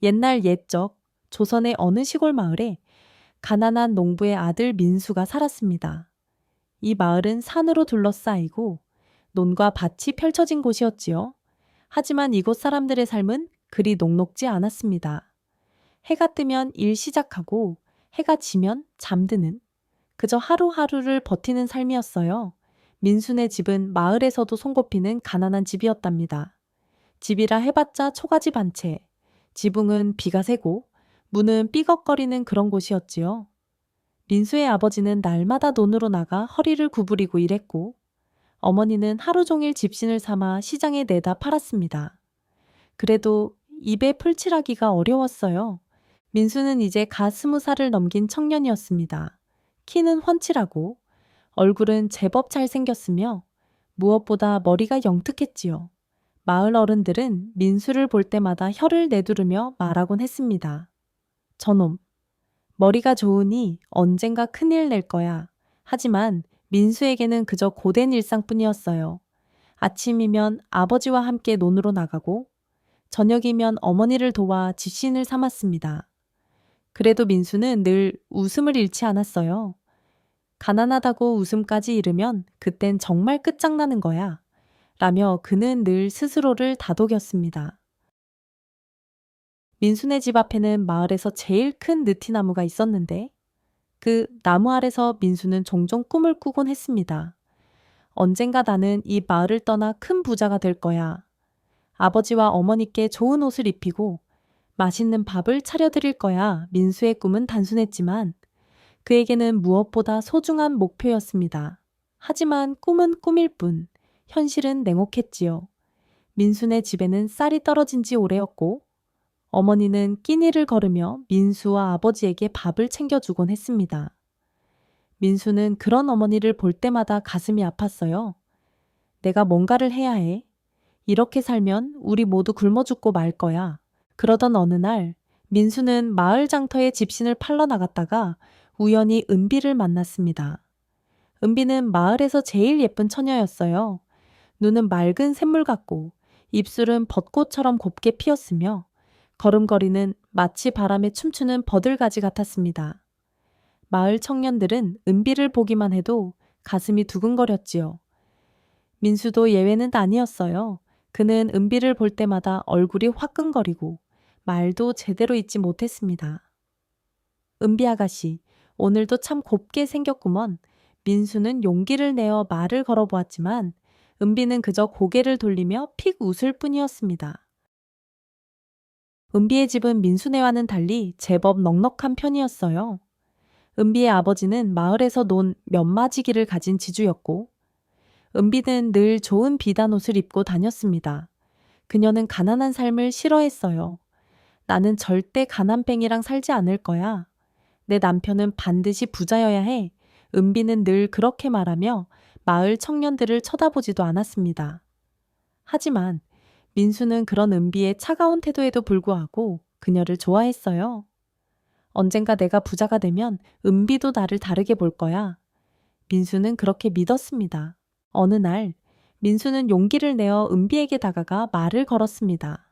옛날 옛적 조선의 어느 시골 마을에 가난한 농부의 아들 민수가 살았습니다. 이 마을은 산으로 둘러싸이고 논과 밭이 펼쳐진 곳이었지요. 하지만 이곳 사람들의 삶은 그리 녹록지 않았습니다. 해가 뜨면 일 시작하고 해가 지면 잠드는 그저 하루하루를 버티는 삶이었어요. 민수네 집은 마을에서도 손꼽히는 가난한 집이었답니다. 집이라 해봤자 초가집 한 채, 지붕은 비가 새고 문은 삐걱거리는 그런 곳이었지요. 민수의 아버지는 날마다 논으로 나가 허리를 구부리고 일했고 어머니는 하루 종일 집신을 삼아 시장에 내다 팔았습니다. 그래도 입에 풀칠하기가 어려웠어요. 민수는 이제 갓 20살을 넘긴 청년이었습니다. 키는 훤칠하고 얼굴은 제법 잘생겼으며 무엇보다 머리가 영특했지요. 마을 어른들은 민수를 볼 때마다 혀를 내두르며 말하곤 했습니다. 저놈, 머리가 좋으니 언젠가 큰일 낼 거야. 하지만 민수에게는 그저 고된 일상뿐이었어요. 아침이면 아버지와 함께 논으로 나가고 저녁이면 어머니를 도와 집신을 삼았습니다. 그래도 민수는 늘 웃음을 잃지 않았어요. 가난하다고 웃음까지 잃으면 그땐 정말 끝장나는 거야. 라며 그는 늘 스스로를 다독였습니다. 민수네 집 앞에는 마을에서 제일 큰 느티나무가 있었는데 그 나무 아래서 민수는 종종 꿈을 꾸곤 했습니다. 언젠가 나는 이 마을을 떠나 큰 부자가 될 거야. 아버지와 어머니께 좋은 옷을 입히고 맛있는 밥을 차려드릴 거야. 민수의 꿈은 단순했지만 그에게는 무엇보다 소중한 목표였습니다. 하지만 꿈은 꿈일 뿐 현실은 냉혹했지요. 민수네 집에는 쌀이 떨어진 지 오래였고 어머니는 끼니를 거르며 민수와 아버지에게 밥을 챙겨주곤 했습니다. 민수는 그런 어머니를 볼 때마다 가슴이 아팠어요. 내가 뭔가를 해야 해. 이렇게 살면 우리 모두 굶어 죽고 말 거야. 그러던 어느 날 민수는 마을 장터에 집신을 팔러 나갔다가 우연히 은비를 만났습니다. 은비는 마을에서 제일 예쁜 처녀였어요. 눈은 맑은 샘물 같고 입술은 벚꽃처럼 곱게 피었으며 걸음걸이는 마치 바람에 춤추는 버들가지 같았습니다. 마을 청년들은 은비를 보기만 해도 가슴이 두근거렸지요. 민수도 예외는 아니었어요. 그는 은비를 볼 때마다 얼굴이 화끈거리고 말도 제대로 잇지 못했습니다. 은비 아가씨, 오늘도 참 곱게 생겼구먼. 민수는 용기를 내어 말을 걸어보았지만 은비는 그저 고개를 돌리며 픽 웃을 뿐이었습니다. 은비의 집은 민수네와는 달리 제법 넉넉한 편이었어요. 은비의 아버지는 마을에서 논 면마지기를 가진 지주였고 은비는 늘 좋은 비단 옷을 입고 다녔습니다. 그녀는 가난한 삶을 싫어했어요. 나는 절대 가난뱅이랑 살지 않을 거야. 내 남편은 반드시 부자여야 해. 은비는 늘 그렇게 말하며 마을 청년들을 쳐다보지도 않았습니다. 하지만 민수는 그런 은비의 차가운 태도에도 불구하고 그녀를 좋아했어요. 언젠가 내가 부자가 되면 은비도 나를 다르게 볼 거야. 민수는 그렇게 믿었습니다. 어느 날 민수는 용기를 내어 은비에게 다가가 말을 걸었습니다.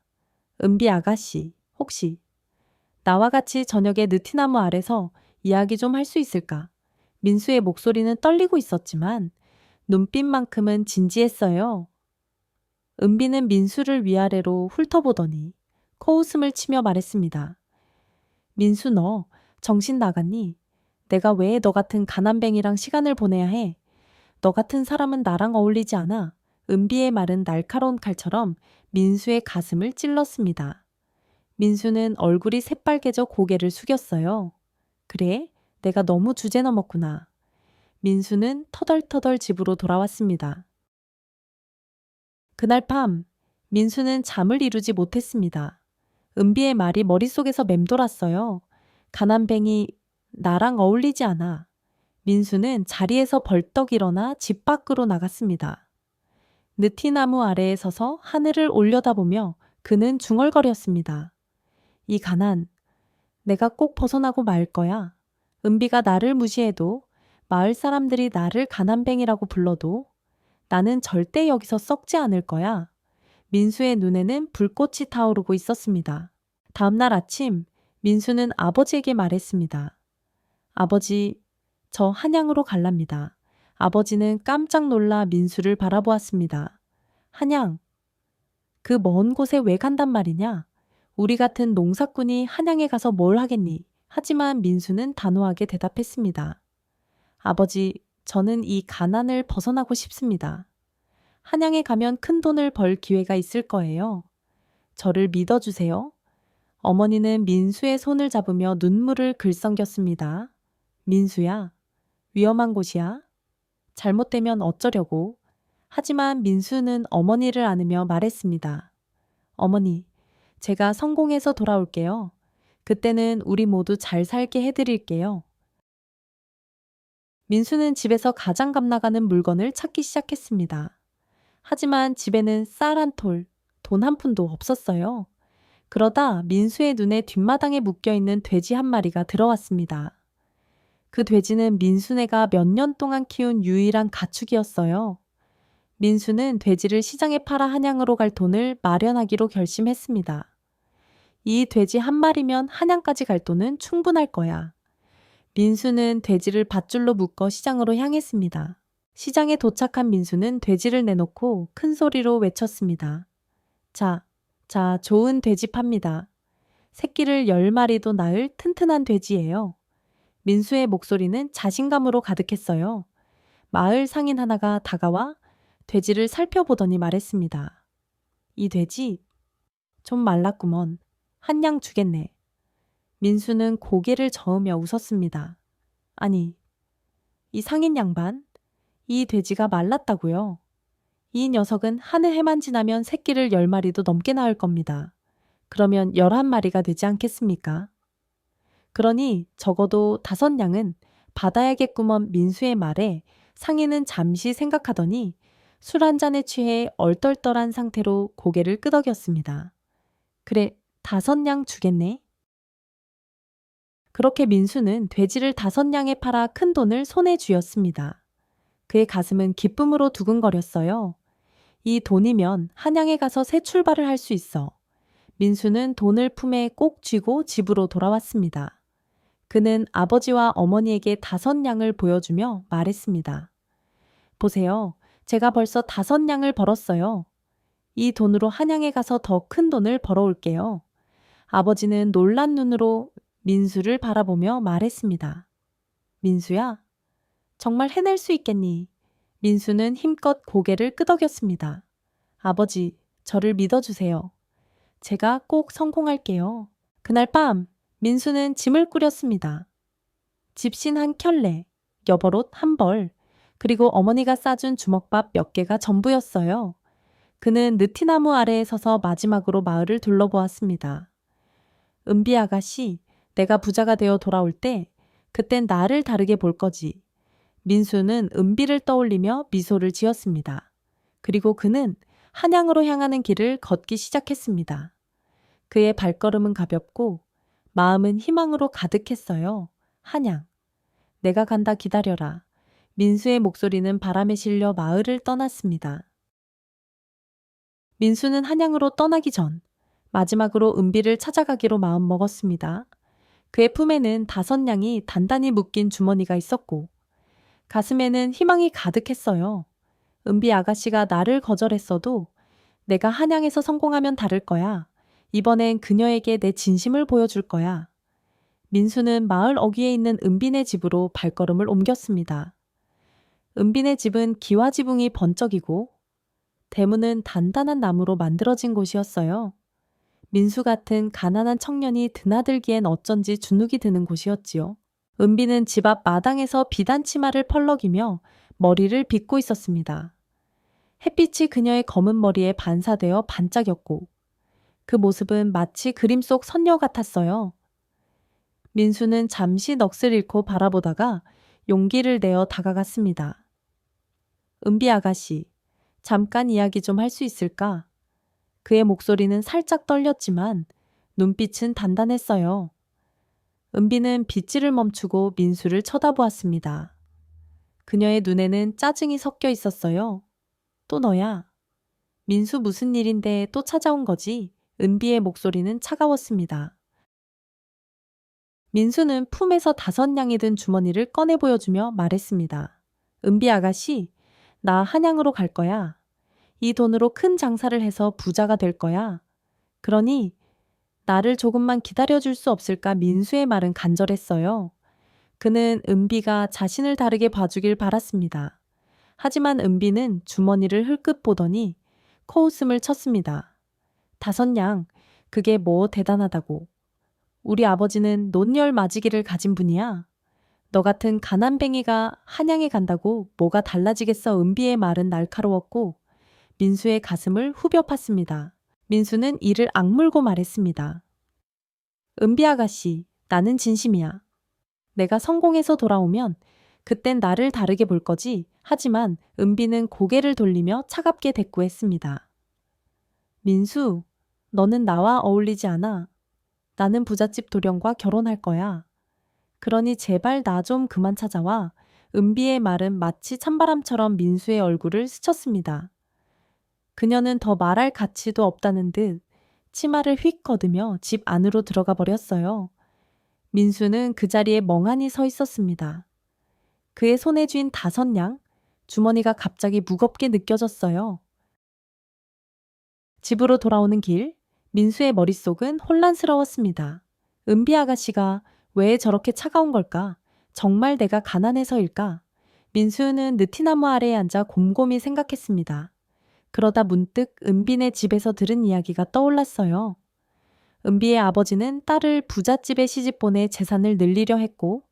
은비 아가씨, 혹시 나와 같이 저녁에 느티나무 아래서 이야기 좀 할 수 있을까? 민수의 목소리는 떨리고 있었지만 눈빛만큼은 진지했어요. 은비는 민수를 위아래로 훑어보더니 코웃음을 치며 말했습니다. 민수 너 정신 나갔니? 내가 왜 너 같은 가난뱅이랑 시간을 보내야 해? 너 같은 사람은 나랑 어울리지 않아. 은비의 말은 날카로운 칼처럼 민수의 가슴을 찔렀습니다. 민수는 얼굴이 새빨개져 고개를 숙였어요. 그래? 내가 너무 주제 넘었구나. 민수는 터덜터덜 집으로 돌아왔습니다. 그날 밤 민수는 잠을 이루지 못했습니다. 은비의 말이 머릿속에서 맴돌았어요. 가난뱅이 나랑 어울리지 않아. 민수는 자리에서 벌떡 일어나 집 밖으로 나갔습니다. 느티나무 아래에 서서 하늘을 올려다보며 그는 중얼거렸습니다. 이 가난, 내가 꼭 벗어나고 말 거야. 은비가 나를 무시해도 마을 사람들이 나를 가난뱅이라고 불러도 나는 절대 여기서 썩지 않을 거야. 민수의 눈에는 불꽃이 타오르고 있었습니다. 다음 날 아침 민수는 아버지에게 말했습니다. 아버지, 저 한양으로 갈랍니다. 아버지는 깜짝 놀라 민수를 바라보았습니다. 한양, 그 먼 곳에 왜 간단 말이냐? 우리 같은 농사꾼이 한양에 가서 뭘 하겠니? 하지만 민수는 단호하게 대답했습니다. 아버지, 저는 이 가난을 벗어나고 싶습니다. 한양에 가면 큰 돈을 벌 기회가 있을 거예요. 저를 믿어주세요. 어머니는 민수의 손을 잡으며 눈물을 글썽겼습니다. 민수야, 위험한 곳이야. 잘못되면 어쩌려고. 하지만 민수는 어머니를 안으며 말했습니다. 어머니, 제가 성공해서 돌아올게요. 그때는 우리 모두 잘 살게 해드릴게요. 민수는 집에서 가장 값 나가는 물건을 찾기 시작했습니다. 하지만 집에는 쌀 한 톨, 돈 한 푼도 없었어요. 그러다 민수의 눈에 뒷마당에 묶여있는 돼지 한 마리가 들어왔습니다. 그 돼지는 민수네가 몇 년 동안 키운 유일한 가축이었어요. 민수는 돼지를 시장에 팔아 한양으로 갈 돈을 마련하기로 결심했습니다. 이 돼지 한 마리면 한양까지 갈 돈은 충분할 거야. 민수는 돼지를 밧줄로 묶어 시장으로 향했습니다. 시장에 도착한 민수는 돼지를 내놓고 큰 소리로 외쳤습니다. 자, 좋은 돼지 팝니다. 새끼를 10마리도 낳을 튼튼한 돼지예요. 민수의 목소리는 자신감으로 가득했어요. 마을 상인 하나가 다가와 돼지를 살펴보더니 말했습니다. 이 돼지 좀 말랐구먼. 한 양 주겠네. 민수는 고개를 저으며 웃었습니다. 아니, 이 상인 양반, 이 돼지가 말랐다고요? 이 녀석은 한 해만 지나면 새끼를 10마리도 넘게 낳을 겁니다. 그러면 11마리가 되지 않겠습니까? 그러니 적어도 5냥은 받아야겠구먼. 민수의 말에 상인은 잠시 생각하더니 술 한 잔에 취해 얼떨떨한 상태로 고개를 끄덕였습니다. 그래, 5냥 주겠네. 그렇게 민수는 돼지를 5냥에 팔아 큰 돈을 손에 쥐었습니다. 그의 가슴은 기쁨으로 두근거렸어요. 이 돈이면 한양에 가서 새 출발을 할 수 있어. 민수는 돈을 품에 꼭 쥐고 집으로 돌아왔습니다. 그는 아버지와 어머니에게 5냥을 보여주며 말했습니다. 보세요. 제가 벌써 5냥을 벌었어요. 이 돈으로 한양에 가서 더 큰 돈을 벌어올게요. 아버지는 놀란 눈으로 민수를 바라보며 말했습니다. 민수야, 정말 해낼 수 있겠니? 민수는 힘껏 고개를 끄덕였습니다. 아버지, 저를 믿어주세요. 제가 꼭 성공할게요. 그날 밤, 민수는 짐을 꾸렸습니다. 집신 한 켤레, 여벌옷 한 벌, 그리고 어머니가 싸준 주먹밥 몇 개가 전부였어요. 그는 느티나무 아래에 서서 마지막으로 마을을 둘러보았습니다. 은비 아가씨, 내가 부자가 되어 돌아올 때 그땐 나를 다르게 볼 거지. 민수는 은비를 떠올리며 미소를 지었습니다. 그리고 그는 한양으로 향하는 길을 걷기 시작했습니다. 그의 발걸음은 가볍고 마음은 희망으로 가득했어요. 한양, 내가 간다 기다려라. 민수의 목소리는 바람에 실려 마을을 떠났습니다. 민수는 한양으로 떠나기 전 마지막으로 은비를 찾아가기로 마음먹었습니다. 그의 품에는 5냥이 단단히 묶인 주머니가 있었고 가슴에는 희망이 가득했어요. 은비 아가씨가 나를 거절했어도 내가 한양에서 성공하면 다를 거야. 이번엔 그녀에게 내 진심을 보여줄 거야. 민수는 마을 어귀에 있는 은비네 집으로 발걸음을 옮겼습니다. 은비네 집은 기와 지붕이 번쩍이고 대문은 단단한 나무로 만들어진 곳이었어요. 민수 같은 가난한 청년이 드나들기엔 어쩐지 주눅이 드는 곳이었지요. 은비는 집 앞 마당에서 비단 치마를 펄럭이며 머리를 빗고 있었습니다. 햇빛이 그녀의 검은 머리에 반사되어 반짝였고 그 모습은 마치 그림 속 선녀 같았어요. 민수는 잠시 넋을 잃고 바라보다가 용기를 내어 다가갔습니다. 은비 아가씨, 잠깐 이야기 좀 할 수 있을까? 그의 목소리는 살짝 떨렸지만 눈빛은 단단했어요. 은비는 빗질을 멈추고 민수를 쳐다보았습니다. 그녀의 눈에는 짜증이 섞여 있었어요. 또 너야. 민수 무슨 일인데 또 찾아온 거지? 은비의 목소리는 차가웠습니다. 민수는 품에서 5냥이 든 주머니를 꺼내 보여주며 말했습니다. 은비 아가씨, 나 한양으로 갈 거야. 이 돈으로 큰 장사를 해서 부자가 될 거야. 그러니 나를 조금만 기다려줄 수 없을까? 민수의 말은 간절했어요. 그는 은비가 자신을 다르게 봐주길 바랐습니다. 하지만 은비는 주머니를 흘끗 보더니 코웃음을 쳤습니다. 5냥, 그게 뭐 대단하다고. 우리 아버지는 논열 마지기를 가진 분이야. 너 같은 가난뱅이가 한양에 간다고 뭐가 달라지겠어. 은비의 말은 날카로웠고 민수의 가슴을 후벼 팠습니다. 민수는 이를 악물고 말했습니다. 은비 아가씨, 나는 진심이야. 내가 성공해서 돌아오면 그땐 나를 다르게 볼 거지. 하지만 은비는 고개를 돌리며 차갑게 대꾸했습니다. 민수, 너는 나와 어울리지 않아. 나는 부잣집 도령과 결혼할 거야. 그러니 제발 나 좀 그만 찾아와. 은비의 말은 마치 찬바람처럼 민수의 얼굴을 스쳤습니다. 그녀는 더 말할 가치도 없다는 듯 치마를 휙 걷으며 집 안으로 들어가 버렸어요. 민수는 그 자리에 멍하니 서 있었습니다. 그의 손에 쥔 5냥, 주머니가 갑자기 무겁게 느껴졌어요. 집으로 돌아오는 길, 민수의 머릿속은 혼란스러웠습니다. 은비 아가씨가 왜 저렇게 차가운 걸까? 정말 내가 가난해서일까? 민수는 느티나무 아래에 앉아 곰곰이 생각했습니다. 그러다 문득 은비네 집에서 들은 이야기가 떠올랐어요. 은비의 아버지는 딸을 부잣집에 시집보내 재산을 늘리려 했고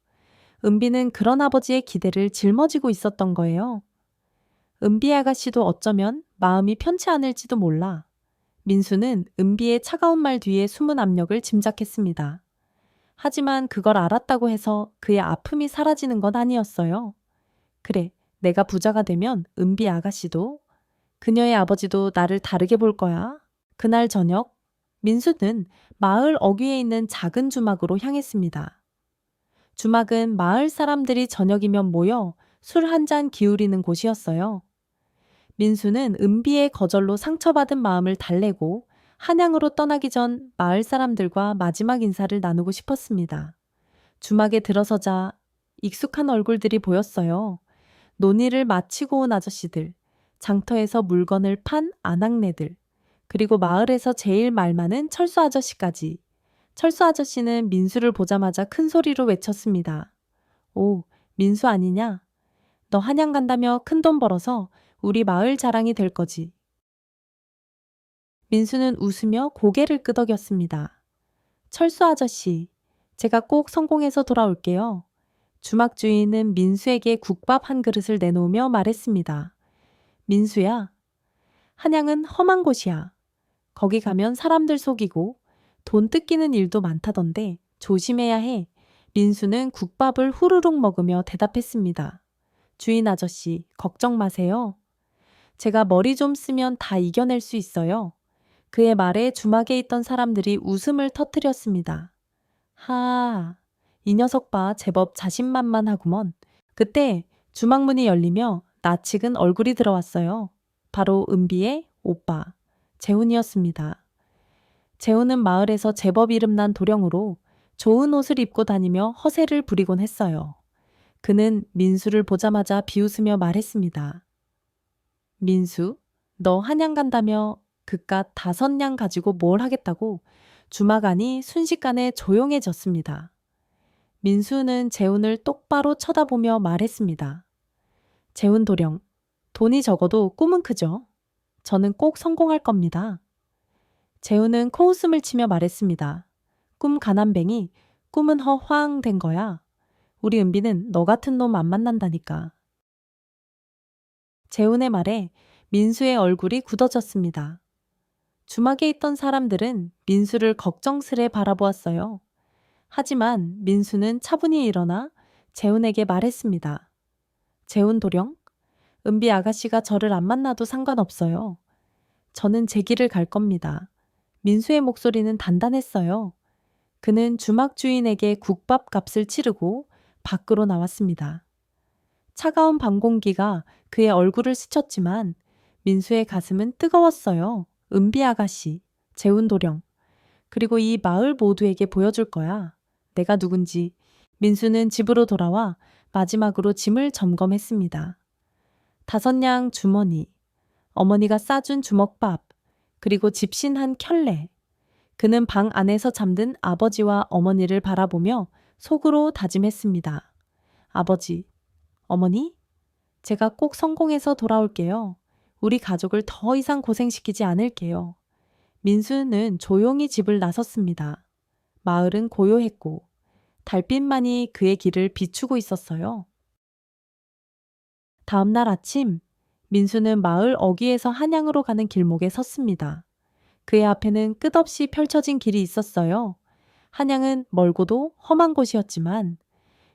은비는 그런 아버지의 기대를 짊어지고 있었던 거예요. 은비 아가씨도 어쩌면 마음이 편치 않을지도 몰라. 민수는 은비의 차가운 말 뒤에 숨은 압력을 짐작했습니다. 하지만 그걸 알았다고 해서 그의 아픔이 사라지는 건 아니었어요. 그래, 내가 부자가 되면 은비 아가씨도 그녀의 아버지도 나를 다르게 볼 거야. 그날 저녁, 민수는 마을 어귀에 있는 작은 주막으로 향했습니다. 주막은 마을 사람들이 저녁이면 모여 술 한 잔 기울이는 곳이었어요. 민수는 은비의 거절로 상처받은 마음을 달래고 한양으로 떠나기 전 마을 사람들과 마지막 인사를 나누고 싶었습니다. 주막에 들어서자 익숙한 얼굴들이 보였어요. 논의를 마치고 온 아저씨들, 장터에서 물건을 판 아낙네들, 그리고 마을에서 제일 말 많은 철수 아저씨까지. 철수 아저씨는 민수를 보자마자 큰 소리로 외쳤습니다. 오, 민수 아니냐? 너 한양 간다며 큰돈 벌어서 우리 마을 자랑이 될 거지. 민수는 웃으며 고개를 끄덕였습니다. 철수 아저씨, 제가 꼭 성공해서 돌아올게요. 주막 주인은 민수에게 국밥 한 그릇을 내놓으며 말했습니다. 민수야, 한양은 험한 곳이야. 거기 가면 사람들 속이고 돈 뜯기는 일도 많다던데 조심해야 해. 민수는 국밥을 후루룩 먹으며 대답했습니다. 주인 아저씨, 걱정 마세요. 제가 머리 좀 쓰면 다 이겨낼 수 있어요. 그의 말에 주막에 있던 사람들이 웃음을 터뜨렸습니다. 하, 이 녀석 봐, 제법 자신만만하구먼. 그때 주막 문이 열리며 낯익은 얼굴이 들어왔어요. 바로 은비의 오빠, 재훈이었습니다. 재훈은 마을에서 제법 이름난 도령으로 좋은 옷을 입고 다니며 허세를 부리곤 했어요. 그는 민수를 보자마자 비웃으며 말했습니다. 민수, 너 한양 간다며 그깟 5냥 가지고 뭘 하겠다고. 주막 안이 순식간에 조용해졌습니다. 민수는 재훈을 똑바로 쳐다보며 말했습니다. 재훈 도령, 돈이 적어도 꿈은 크죠. 저는 꼭 성공할 겁니다. 재훈은 코웃음을 치며 말했습니다. 꿈 가난뱅이, 꿈은 허황된 거야. 우리 은비는 너 같은 놈 안 만난다니까. 재훈의 말에 민수의 얼굴이 굳어졌습니다. 주막에 있던 사람들은 민수를 걱정스레 바라보았어요. 하지만 민수는 차분히 일어나 재훈에게 말했습니다. 재훈 도령, 은비 아가씨가 저를 안 만나도 상관없어요. 저는 제 길을 갈 겁니다. 민수의 목소리는 단단했어요. 그는 주막 주인에게 국밥 값을 치르고 밖으로 나왔습니다. 차가운 밤 공기가 그의 얼굴을 스쳤지만 민수의 가슴은 뜨거웠어요. 은비 아가씨, 재훈도령, 그리고 이 마을 모두에게 보여줄 거야. 내가 누군지. 민수는 집으로 돌아와 마지막으로 짐을 점검했습니다. 5냥 주머니, 어머니가 싸준 주먹밥, 그리고 집신 1켤레. 그는 방 안에서 잠든 아버지와 어머니를 바라보며 속으로 다짐했습니다. 아버지, 어머니, 제가 꼭 성공해서 돌아올게요. 우리 가족을 더 이상 고생시키지 않을게요. 민수는 조용히 집을 나섰습니다. 마을은 고요했고 달빛만이 그의 길을 비추고 있었어요. 다음 날 아침, 민수는 마을 어귀에서 한양으로 가는 길목에 섰습니다. 그의 앞에는 끝없이 펼쳐진 길이 있었어요. 한양은 멀고도 험한 곳이었지만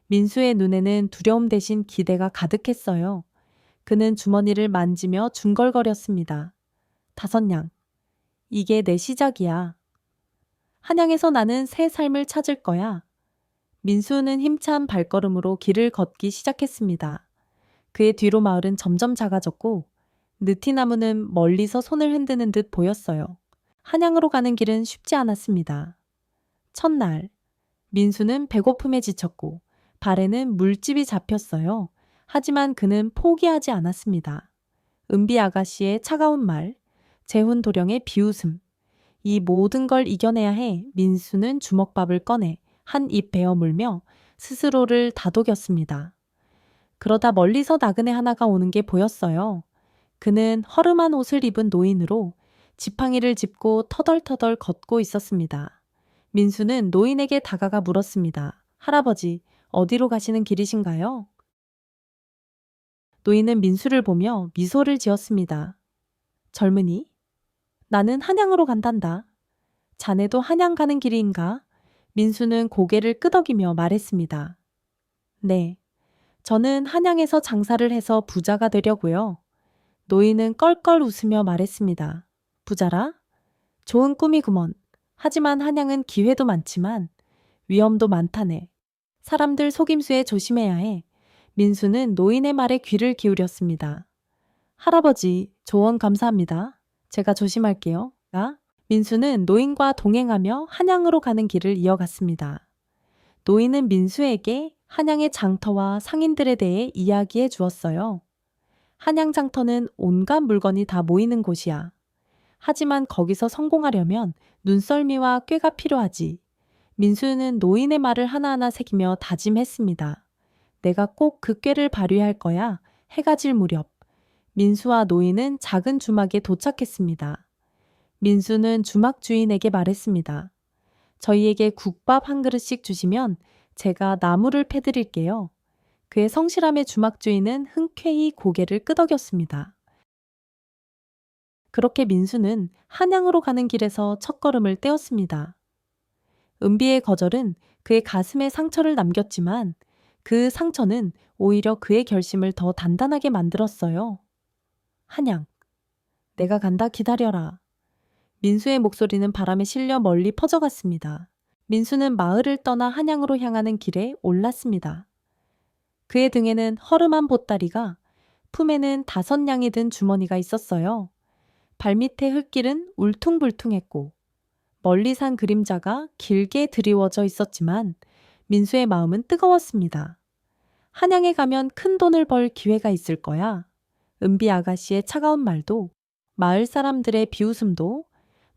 민수의 눈에는 두려움 대신 기대가 가득했어요. 그는 주머니를 만지며 중걸거렸습니다. 5냥. 이게 내 시작이야. 한양에서 나는 새 삶을 찾을 거야. 민수는 힘찬 발걸음으로 길을 걷기 시작했습니다. 그의 뒤로 마을은 점점 작아졌고 느티나무는 멀리서 손을 흔드는 듯 보였어요. 한양으로 가는 길은 쉽지 않았습니다. 첫날, 민수는 배고픔에 지쳤고 발에는 물집이 잡혔어요. 하지만 그는 포기하지 않았습니다. 은비 아가씨의 차가운 말, 재훈 도령의 비웃음, 이 모든 걸 이겨내야 해 민수는 주먹밥을 꺼내 한 입 베어 물며 스스로를 다독였습니다. 그러다 멀리서 나그네 하나가 오는 게 보였어요. 그는 허름한 옷을 입은 노인으로 지팡이를 짚고 터덜터덜 걷고 있었습니다. 민수는 노인에게 다가가 물었습니다. 할아버지, 어디로 가시는 길이신가요? 노인은 민수를 보며 미소를 지었습니다. 젊은이, 나는 한양으로 간단다. 자네도 한양 가는 길인가? 민수는 고개를 끄덕이며 말했습니다. 네, 저는 한양에서 장사를 해서 부자가 되려고요. 노인은 껄껄 웃으며 말했습니다. 부자라? 좋은 꿈이구먼. 하지만 한양은 기회도 많지만 위험도 많다네. 사람들 속임수에 조심해야 해. 민수는 노인의 말에 귀를 기울였습니다. 할아버지, 조언 감사합니다. 제가 조심할게요. 민수는 노인과 동행하며 한양으로 가는 길을 이어갔습니다. 노인은 민수에게 한양의 장터와 상인들에 대해 이야기해 주었어요. 한양 장터는 온갖 물건이 다 모이는 곳이야. 하지만 거기서 성공하려면 눈썰미와 꾀가 필요하지. 민수는 노인의 말을 하나하나 새기며 다짐했습니다. 내가 꼭 그 꾀를 발휘할 거야. 해가 질 무렵. 민수와 노인은 작은 주막에 도착했습니다. 민수는 주막 주인에게 말했습니다. 저희에게 국밥 1그릇씩 주시면 제가 나무를 패드릴게요. 그의 성실함에 주막 주인은 흔쾌히 고개를 끄덕였습니다. 그렇게 민수는 한양으로 가는 길에서 첫걸음을 떼었습니다. 은비의 거절은 그의 가슴에 상처를 남겼지만 그 상처는 오히려 그의 결심을 더 단단하게 만들었어요. 한양, 내가 간다 기다려라. 민수의 목소리는 바람에 실려 멀리 퍼져갔습니다. 민수는 마을을 떠나 한양으로 향하는 길에 올랐습니다. 그의 등에는 허름한 보따리가, 품에는 5냥이 든 주머니가 있었어요. 발밑의 흙길은 울퉁불퉁했고 멀리 산 그림자가 길게 드리워져 있었지만 민수의 마음은 뜨거웠습니다. 한양에 가면 큰 돈을 벌 기회가 있을 거야. 은비 아가씨의 차가운 말도 마을 사람들의 비웃음도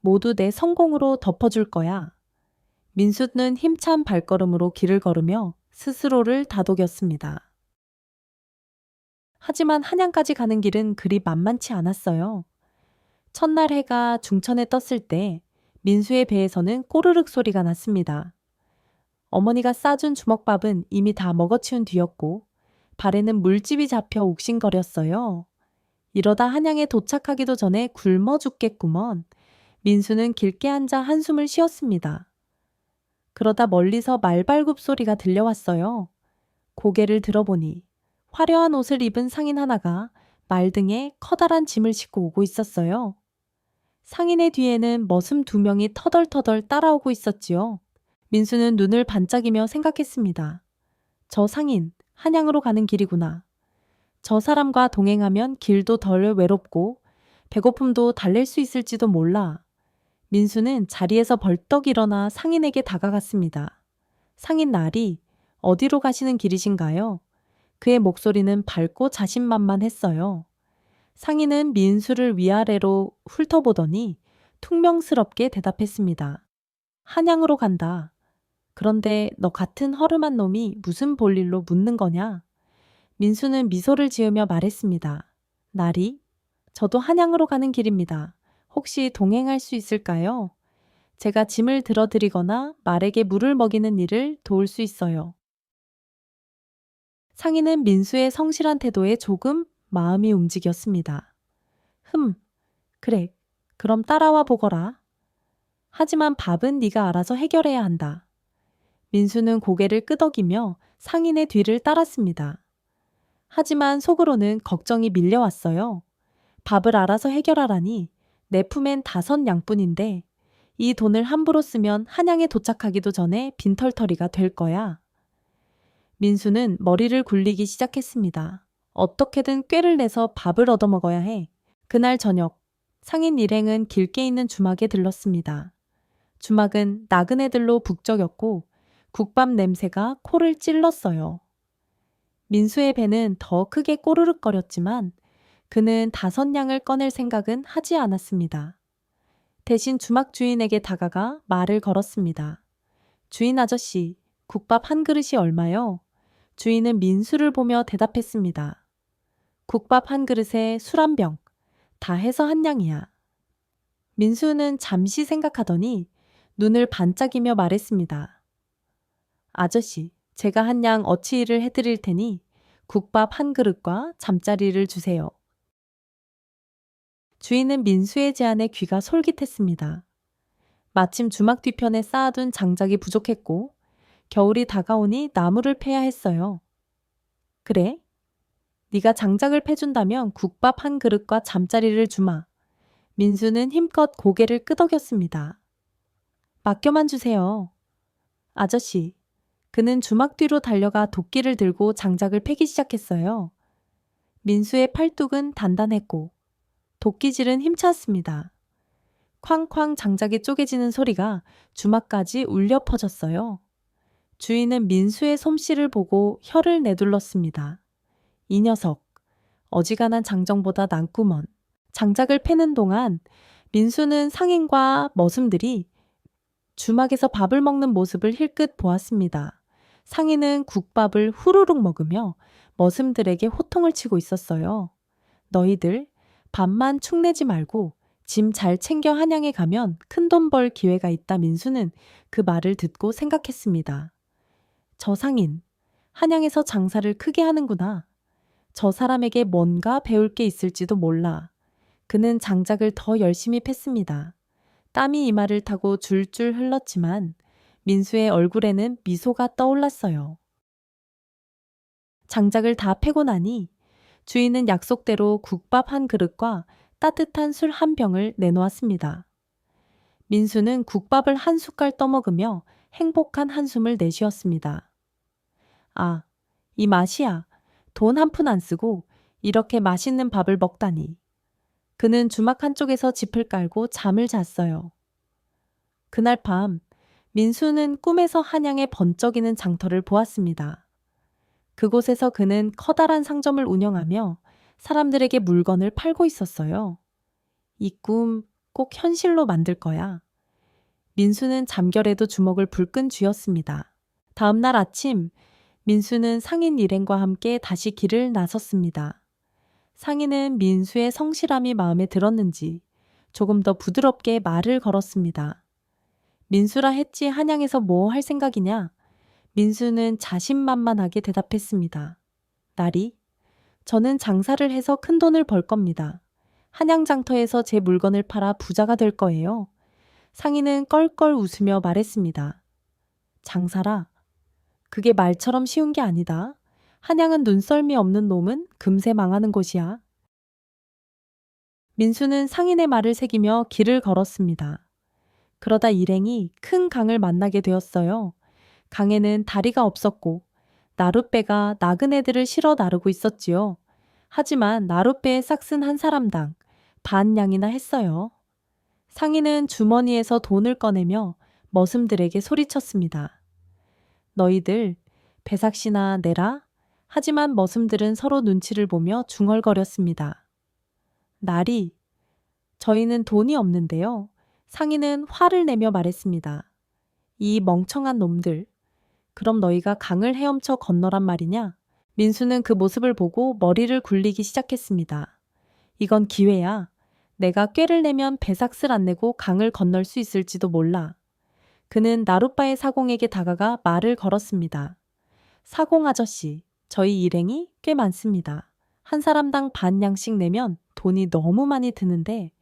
모두 내 성공으로 덮어줄 거야. 민수는 힘찬 발걸음으로 길을 걸으며 스스로를 다독였습니다. 하지만 한양까지 가는 길은 그리 만만치 않았어요. 첫날 해가 중천에 떴을 때 민수의 배에서는 꼬르륵 소리가 났습니다. 어머니가 싸준 주먹밥은 이미 다 먹어치운 뒤였고 발에는 물집이 잡혀 욱신거렸어요. 이러다 한양에 도착하기도 전에 굶어 죽겠구먼. 민수는 길게 앉아 한숨을 쉬었습니다. 그러다 멀리서 말발굽 소리가 들려왔어요. 고개를 들어보니 화려한 옷을 입은 상인 하나가 말등에 커다란 짐을 싣고 오고 있었어요. 상인의 뒤에는 머슴 2명이 터덜터덜 따라오고 있었지요. 민수는 눈을 반짝이며 생각했습니다. 저 상인, 한양으로 가는 길이구나. 저 사람과 동행하면 길도 덜 외롭고 배고픔도 달랠 수 있을지도 몰라. 민수는 자리에서 벌떡 일어나 상인에게 다가갔습니다. 상인 나리, 어디로 가시는 길이신가요? 그의 목소리는 밝고 자신만만했어요. 상인은 민수를 위아래로 훑어보더니 퉁명스럽게 대답했습니다. 한양으로 간다. 그런데 너 같은 허름한 놈이 무슨 볼일로 묻는 거냐? 민수는 미소를 지으며 말했습니다. 나리, 저도 한양으로 가는 길입니다. 혹시 동행할 수 있을까요? 제가 짐을 들어드리거나 말에게 물을 먹이는 일을 도울 수 있어요. 상인은 민수의 성실한 태도에 조금 마음이 움직였습니다. 그래. 그럼 따라와 보거라. 하지만 밥은 네가 알아서 해결해야 한다. 민수는 고개를 끄덕이며 상인의 뒤를 따랐습니다. 하지만 속으로는 걱정이 밀려왔어요. 밥을 알아서 해결하라니 내 품엔 5양뿐인데 이 돈을 함부로 쓰면 한양에 도착하기도 전에 빈털터리가 될 거야. 민수는 머리를 굴리기 시작했습니다. 어떻게든 꾀를 내서 밥을 얻어먹어야 해. 그날 저녁, 상인 일행은 길게 있는 주막에 들렀습니다. 주막은 나그네들로 북적였고 국밥 냄새가 코를 찔렀어요. 민수의 배는 더 크게 꼬르륵거렸지만 그는 5양을 꺼낼 생각은 하지 않았습니다. 대신 주막 주인에게 다가가 말을 걸었습니다. 주인 아저씨, 국밥 한 그릇이 얼마요? 주인은 민수를 보며 대답했습니다. 국밥 한 그릇에 술 1병, 다 해서 1냥이야. 민수는 잠시 생각하더니 눈을 반짝이며 말했습니다. 아저씨, 제가 1냥 어치일을 해드릴 테니 국밥 한 그릇과 잠자리를 주세요. 주인은 민수의 제안에 귀가 솔깃했습니다. 마침 주막 뒤편에 쌓아둔 장작이 부족했고 겨울이 다가오니 나무를 패야 했어요. 그래? 네가 장작을 패준다면 국밥 한 그릇과 잠자리를 주마. 민수는 힘껏 고개를 끄덕였습니다. 맡겨만 주세요. 아저씨, 그는 주막 뒤로 달려가 도끼를 들고 장작을 패기 시작했어요. 민수의 팔뚝은 단단했고 도끼질은 힘찼습니다. 쾅쾅 장작이 쪼개지는 소리가 주막까지 울려 퍼졌어요. 주인은 민수의 솜씨를 보고 혀를 내둘렀습니다. 이 녀석, 어지간한 장정보다 난구먼. 장작을 패는 동안 민수는 상인과 머슴들이 주막에서 밥을 먹는 모습을 힐끗 보았습니다. 상인은 국밥을 후루룩 먹으며 머슴들에게 호통을 치고 있었어요. 너희들 밥만 축내지 말고 짐 잘 챙겨 한양에 가면 큰돈 벌 기회가 있다. 민수는 그 말을 듣고 생각했습니다. 저 상인, 한양에서 장사를 크게 하는구나. 저 사람에게 뭔가 배울 게 있을지도 몰라. 그는 장작을 더 열심히 팼습니다. 땀이 이마를 타고 줄줄 흘렀지만 민수의 얼굴에는 미소가 떠올랐어요. 장작을 다 패고 나니 주인은 약속대로 국밥 한 그릇과 따뜻한 술 1병을 내놓았습니다. 민수는 국밥을 한 숟갈 떠먹으며 행복한 한숨을 내쉬었습니다. 아, 이 맛이야. 돈 한 푼 안 쓰고 이렇게 맛있는 밥을 먹다니. 그는 주막 한쪽에서 짚을 깔고 잠을 잤어요. 그날 밤 민수는 꿈에서 한양의 번쩍이는 장터를 보았습니다. 그곳에서 그는 커다란 상점을 운영하며 사람들에게 물건을 팔고 있었어요. 이 꿈 꼭 현실로 만들 거야. 민수는 잠결에도 주먹을 불끈 쥐었습니다. 다음 날 아침 민수는 상인 일행과 함께 다시 길을 나섰습니다. 상인은 민수의 성실함이 마음에 들었는지 조금 더 부드럽게 말을 걸었습니다. 민수라 했지 한양에서 뭐 할 생각이냐? 민수는 자신만만하게 대답했습니다. 나리, 저는 장사를 해서 큰 돈을 벌 겁니다. 한양 장터에서 제 물건을 팔아 부자가 될 거예요. 상인은 껄껄 웃으며 말했습니다. 장사라? 그게 말처럼 쉬운 게 아니다. 한양은 눈썰미 없는 놈은 금세 망하는 곳이야. 민수는 상인의 말을 새기며 길을 걸었습니다. 그러다 일행이 큰 강을 만나게 되었어요. 강에는 다리가 없었고 나룻배가 나그네들을 실어 나르고 있었지요. 하지만 나룻배의 싹슨 한 사람당 반 냥이나 했어요. 상인은 주머니에서 돈을 꺼내며 머슴들에게 소리쳤습니다. 너희들 배삭시나 내라. 하지만 머슴들은 서로 눈치를 보며 중얼거렸습니다. 나리, 저희는 돈이 없는데요. 상인은 화를 내며 말했습니다. 이 멍청한 놈들. 그럼 너희가 강을 헤엄쳐 건너란 말이냐? 민수는 그 모습을 보고 머리를 굴리기 시작했습니다. 이건 기회야. 내가 꾀를 내면 배삭슬 안 내고 강을 건널 수 있을지도 몰라. 그는 나룻바의 사공에게 다가가 말을 걸었습니다. 사공 아저씨, 저희 일행이 꽤 많습니다. 한 사람당 반 양씩 내면 돈이 너무 많이 드는데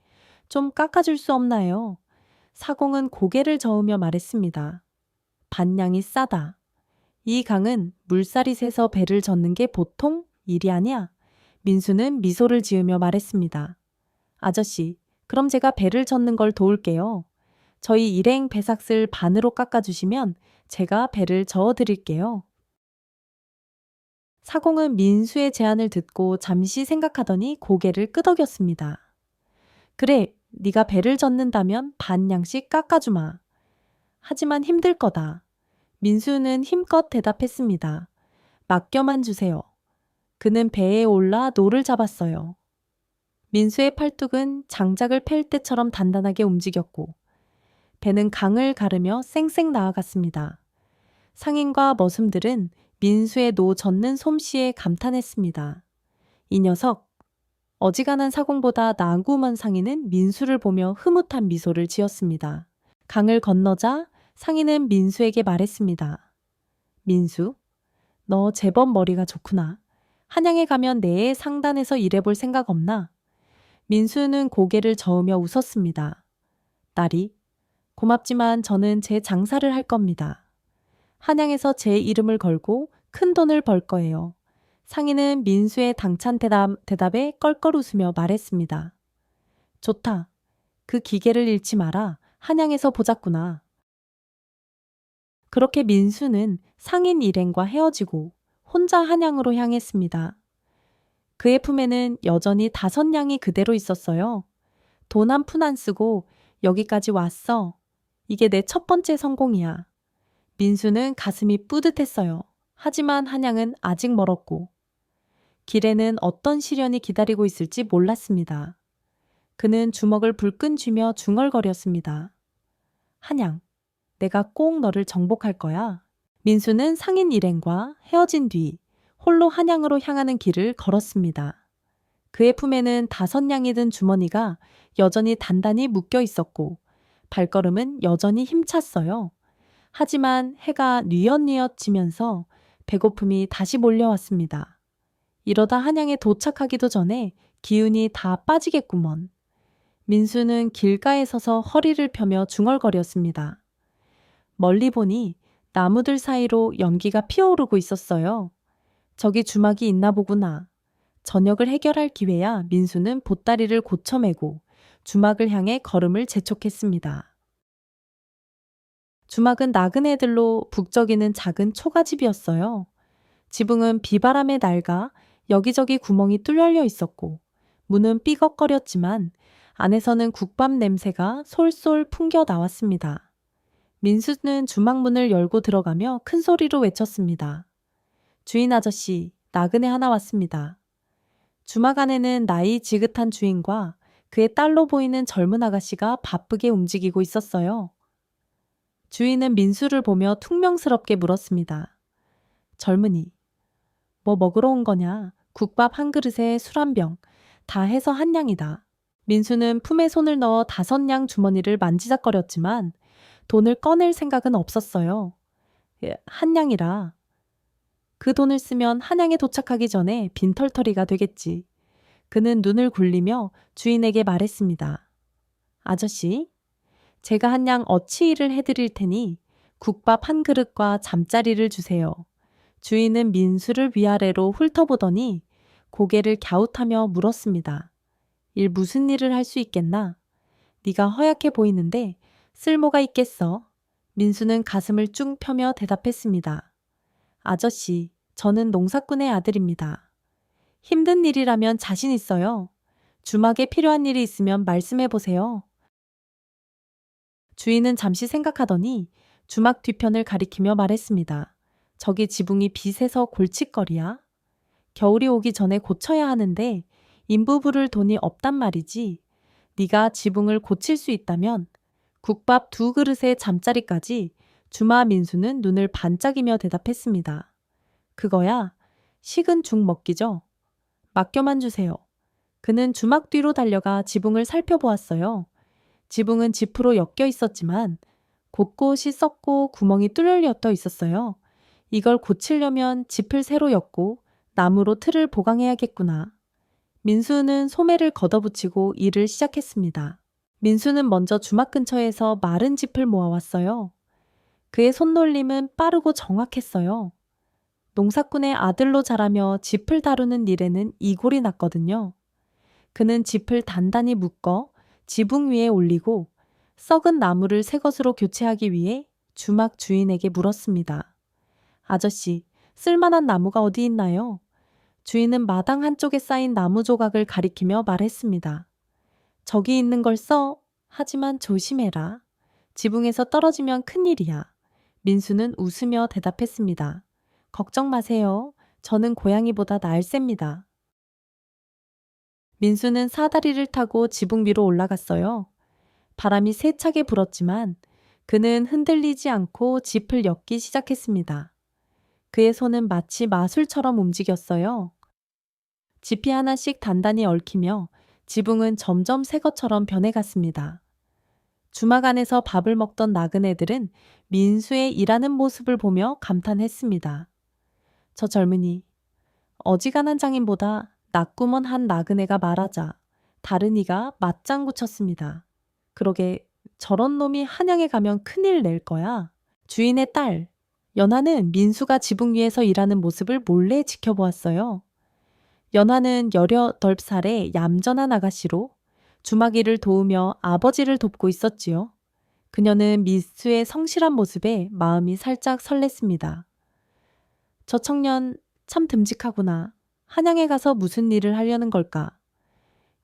좀 깎아줄 수 없나요? 사공은 고개를 저으며 말했습니다. 반냥이 싸다. 이 강은 물살이 새서 배를 젓는 게 보통 일이 아니야. 민수는 미소를 지으며 말했습니다. 아저씨, 그럼 제가 배를 젓는 걸 도울게요. 저희 일행 배삭슬 반으로 깎아주시면 제가 배를 저어드릴게요. 사공은 민수의 제안을 듣고 잠시 생각하더니 고개를 끄덕였습니다. 그래, 네가 배를 젓는다면 반 양씩 깎아주마. 하지만 힘들 거다. 민수는 힘껏 대답했습니다. 맡겨만 주세요. 그는 배에 올라 노를 잡았어요. 민수의 팔뚝은 장작을 팰 때처럼 단단하게 움직였고 배는 강을 가르며 쌩쌩 나아갔습니다. 상인과 머슴들은 민수의 노 젓는 솜씨에 감탄했습니다. 이 녀석, 어지간한 사공보다 나구먼 상인은 민수를 보며 흐뭇한 미소를 지었습니다. 강을 건너자 상인은 민수에게 말했습니다. 민수, 너 제법 머리가 좋구나. 한양에 가면 내의 상단에서 일해볼 생각 없나? 민수는 고개를 저으며 웃었습니다. 딸이, 고맙지만 저는 제 장사를 할 겁니다. 한양에서 제 이름을 걸고 큰 돈을 벌 거예요. 상인은 민수의 당찬 대답에 껄껄 웃으며 말했습니다. 좋다. 그 기계를 잃지 마라. 한양에서 보자꾸나. 그렇게 민수는 상인 일행과 헤어지고 혼자 한양으로 향했습니다. 그의 품에는 여전히 5냥이 그대로 있었어요. 돈 한 푼 안 쓰고 여기까지 왔어. 이게 내 첫 번째 성공이야. 민수는 가슴이 뿌듯했어요. 하지만 한양은 아직 멀었고 길에는 어떤 시련이 기다리고 있을지 몰랐습니다. 그는 주먹을 불끈 쥐며 중얼거렸습니다. 한양, 내가 꼭 너를 정복할 거야. 민수는 상인 일행과 헤어진 뒤 홀로 한양으로 향하는 길을 걸었습니다. 그의 품에는 5냥이 든 주머니가 여전히 단단히 묶여 있었고 발걸음은 여전히 힘찼어요. 하지만 해가 뉘엿뉘엿 지면서 배고픔이 다시 몰려왔습니다. 이러다 한양에 도착하기도 전에 기운이 다 빠지겠구먼. 민수는 길가에 서서 허리를 펴며 중얼거렸습니다. 멀리 보니 나무들 사이로 연기가 피어오르고 있었어요. 저기 주막이 있나 보구나. 저녁을 해결할 기회야 민수는 보따리를 고쳐매고 주막을 향해 걸음을 재촉했습니다. 주막은 나그네들로 북적이는 작은 초가집이었어요. 지붕은 비바람에 낡아 여기저기 구멍이 뚫려 있었고 문은 삐걱거렸지만 안에서는 국밥 냄새가 솔솔 풍겨 나왔습니다. 민수는 주막문을 열고 들어가며 큰 소리로 외쳤습니다. 주인 아저씨, 나그네 하나 왔습니다. 주막 안에는 나이 지긋한 주인과 그의 딸로 보이는 젊은 아가씨가 바쁘게 움직이고 있었어요. 주인은 민수를 보며 퉁명스럽게 물었습니다. 젊은이, 뭐 먹으러 온 거냐? 국밥 한 그릇에 술 한 병, 다 해서 한 냥이다. 민수는 품에 손을 넣어 5냥 주머니를 만지작거렸지만 돈을 꺼낼 생각은 없었어요. 한 냥이라. 그 돈을 쓰면 한양에 도착하기 전에 빈털터리가 되겠지. 그는 눈을 굴리며 주인에게 말했습니다. 아저씨, 제가 한 냥 어치일을 해드릴 테니 국밥 한 그릇과 잠자리를 주세요. 주인은 민수를 위아래로 훑어보더니 고개를 갸웃하며 물었습니다. 무슨 일을 할 수 있겠나? 네가 허약해 보이는데 쓸모가 있겠어. 민수는 가슴을 쭉 펴며 대답했습니다. 아저씨, 저는 농사꾼의 아들입니다. 힘든 일이라면 자신 있어요. 주막에 필요한 일이 있으면 말씀해 보세요. 주인은 잠시 생각하더니 주막 뒤편을 가리키며 말했습니다. 저기 지붕이 빛에서 골칫거리야. 겨울이 오기 전에 고쳐야 하는데 인부 부를 돈이 없단 말이지. 네가 지붕을 고칠 수 있다면 국밥 2그릇에 잠자리까지. 주마 민수는 눈을 반짝이며 대답했습니다. 그거야 식은 죽 먹기죠. 맡겨만 주세요. 그는 주막 뒤로 달려가 지붕을 살펴보았어요. 지붕은 지프로 엮여 있었지만 곳곳이 썩고 구멍이 뚫려 있었어요. 이걸 고치려면 짚을 새로 엮고 나무로 틀을 보강해야겠구나. 민수는 소매를 걷어붙이고 일을 시작했습니다. 민수는 먼저 주막 근처에서 마른 짚을 모아왔어요. 그의 손놀림은 빠르고 정확했어요. 농사꾼의 아들로 자라며 짚을 다루는 일에는 이골이 났거든요. 그는 짚을 단단히 묶어 지붕 위에 올리고 썩은 나무를 새 것으로 교체하기 위해 주막 주인에게 물었습니다. 아저씨, 쓸만한 나무가 어디 있나요? 주인은 마당 한쪽에 쌓인 나무 조각을 가리키며 말했습니다. 저기 있는 걸 써. 하지만 조심해라. 지붕에서 떨어지면 큰일이야. 민수는 웃으며 대답했습니다. 걱정 마세요. 저는 고양이보다 날쌔입니다. 민수는 사다리를 타고 지붕 위로 올라갔어요. 바람이 세차게 불었지만 그는 흔들리지 않고 짚을 엮기 시작했습니다. 그의 손은 마치 마술처럼 움직였어요. 짚이 하나씩 단단히 얽히며 지붕은 점점 새 것처럼 변해갔습니다. 주막 안에서 밥을 먹던 나그네들은 민수의 일하는 모습을 보며 감탄했습니다. 저 젊은이, 어지간한 장인보다 낙구먼 한 나그네가 말하자 다른 이가 맞장구 쳤습니다. 그러게 저런 놈이 한양에 가면 큰일 낼 거야. 주인의 딸, 연하는 민수가 지붕 위에서 일하는 모습을 몰래 지켜보았어요. 연하는 18살의 얌전한 아가씨로 주막 일을 도우며 아버지를 돕고 있었지요. 그녀는 민수의 성실한 모습에 마음이 살짝 설렜습니다. 저 청년 참 듬직하구나. 한양에 가서 무슨 일을 하려는 걸까?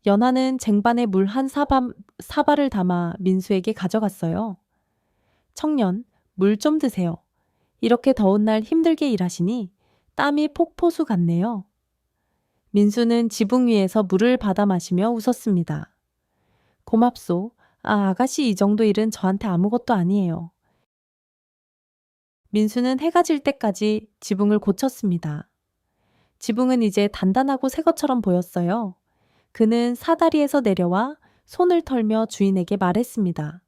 연하는 쟁반에 물 한 사발을 담아 민수에게 가져갔어요. 청년, 물 좀 드세요. 이렇게 더운 날 힘들게 일하시니 땀이 폭포수 같네요. 민수는 지붕 위에서 물을 받아 마시며 웃었습니다. 고맙소. 아가씨 이 정도 일은 저한테 아무것도 아니에요. 민수는 해가 질 때까지 지붕을 고쳤습니다. 지붕은 이제 단단하고 새 것처럼 보였어요. 그는 사다리에서 내려와 손을 털며 주인에게 말했습니다.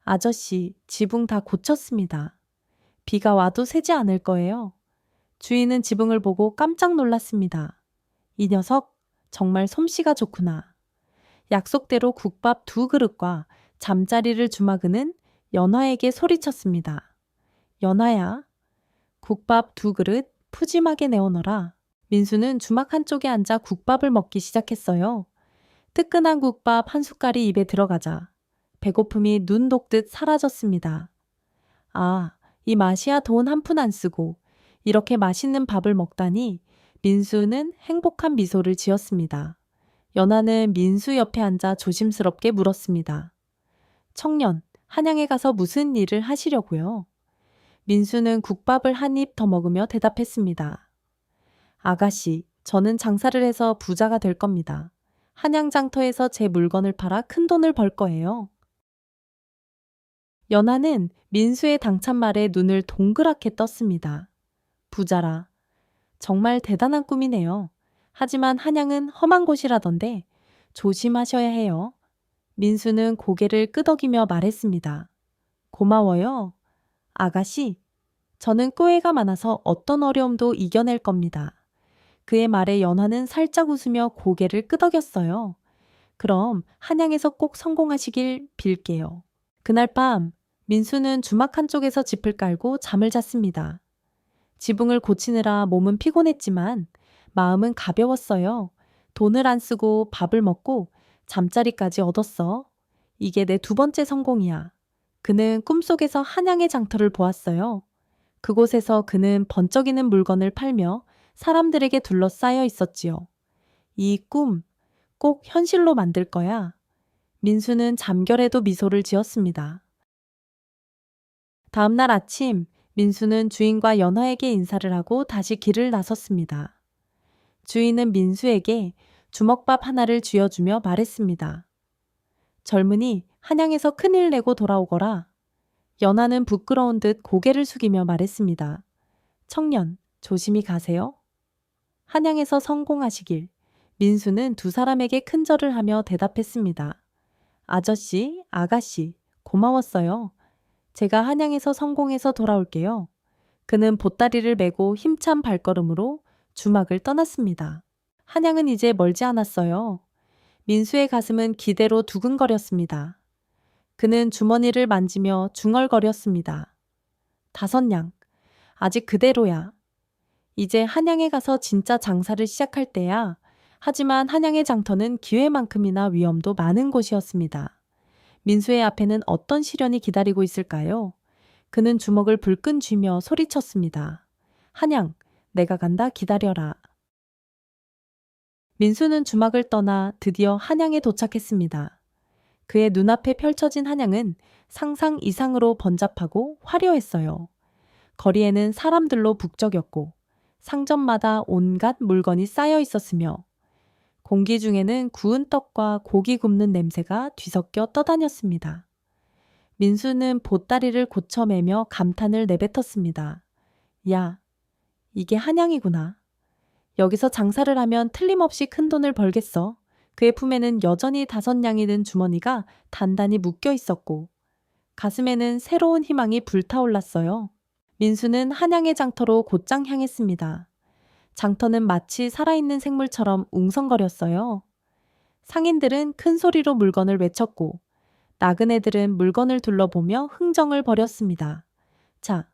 아저씨, 지붕 다 고쳤습니다. 비가 와도 새지 않을 거예요. 주인은 지붕을 보고 깜짝 놀랐습니다. 이 녀석 정말 솜씨가 좋구나. 약속대로 국밥 2그릇과 잠자리를 주마그는 연화에게 소리쳤습니다. 연화야, 국밥 2그릇 푸짐하게 내어놓어라. 민수는 주막 한쪽에 앉아 국밥을 먹기 시작했어요. 뜨끈한 국밥 한 숟갈이 입에 들어가자 배고픔이 눈 녹듯 사라졌습니다. 아, 이 맛이야 돈 한 푼 안 쓰고 이렇게 맛있는 밥을 먹다니. 민수는 행복한 미소를 지었습니다. 연하는 민수 옆에 앉아 조심스럽게 물었습니다. 청년, 한양에 가서 무슨 일을 하시려고요? 민수는 국밥을 한 입 더 먹으며 대답했습니다. 아가씨, 저는 장사를 해서 부자가 될 겁니다. 한양 장터에서 제 물건을 팔아 큰 돈을 벌 거예요. 연하는 민수의 당찬 말에 눈을 동그랗게 떴습니다. 부자라. 정말 대단한 꿈이네요. 하지만 한양은 험한 곳이라던데 조심하셔야 해요. 민수는 고개를 끄덕이며 말했습니다. 고마워요. 아가씨, 저는 꾀가 많아서 어떤 어려움도 이겨낼 겁니다. 그의 말에 연하는 살짝 웃으며 고개를 끄덕였어요. 그럼 한양에서 꼭 성공하시길 빌게요. 그날 밤 민수는 주막 한쪽에서 짚을 깔고 잠을 잤습니다. 지붕을 고치느라 몸은 피곤했지만 마음은 가벼웠어요. 돈을 안 쓰고 밥을 먹고 잠자리까지 얻었어. 이게 내 2번째 성공이야. 그는 꿈속에서 한양의 장터를 보았어요. 그곳에서 그는 번쩍이는 물건을 팔며 사람들에게 둘러싸여 있었지요. 이 꿈 꼭 현실로 만들 거야. 민수는 잠결에도 미소를 지었습니다. 다음날 아침, 민수는 주인과 연화에게 인사를 하고 다시 길을 나섰습니다. 주인은 민수에게 주먹밥 하나를 쥐어주며 말했습니다. 젊은이, 한양에서 큰일 내고 돌아오거라. 연하는 부끄러운 듯 고개를 숙이며 말했습니다. 청년, 조심히 가세요. 한양에서 성공하시길. 민수는 두 사람에게 큰절을 하며 대답했습니다. 아저씨, 아가씨, 고마웠어요. 제가 한양에서 성공해서 돌아올게요. 그는 보따리를 메고 힘찬 발걸음으로 주막을 떠났습니다. 한양은 이제 멀지 않았어요. 민수의 가슴은 기대로 두근거렸습니다. 그는 주머니를 만지며 중얼거렸습니다. 5냥, 아직 그대로야. 이제 한양에 가서 진짜 장사를 시작할 때야. 하지만 한양의 장터는 기회만큼이나 위험도 많은 곳이었습니다. 민수의 앞에는 어떤 시련이 기다리고 있을까요? 그는 주먹을 불끈 쥐며 소리쳤습니다. 한양, 내가 간다 기다려라. 민수는 주막을 떠나 드디어 한양에 도착했습니다. 그의 눈앞에 펼쳐진 한양은 상상 이상으로 번잡하고 화려했어요. 거리에는 사람들로 북적였고 상점마다 온갖 물건이 쌓여 있었으며 공기 중에는 구운 떡과 고기 굽는 냄새가 뒤섞여 떠다녔습니다. 민수는 보따리를 고쳐매며 감탄을 내뱉었습니다. 야, 이게 한양이구나. 여기서 장사를 하면 틀림없이 큰 돈을 벌겠어. 그의 품에는 여전히 5냥이 든 주머니가 단단히 묶여 있었고 가슴에는 새로운 희망이 불타올랐어요. 민수는 한양의 장터로 곧장 향했습니다. 장터는 마치 살아있는 생물처럼 웅성거렸어요. 상인들은 큰 소리로 물건을 외쳤고 나그네들은 물건을 둘러보며 흥정을 벌였습니다. 자,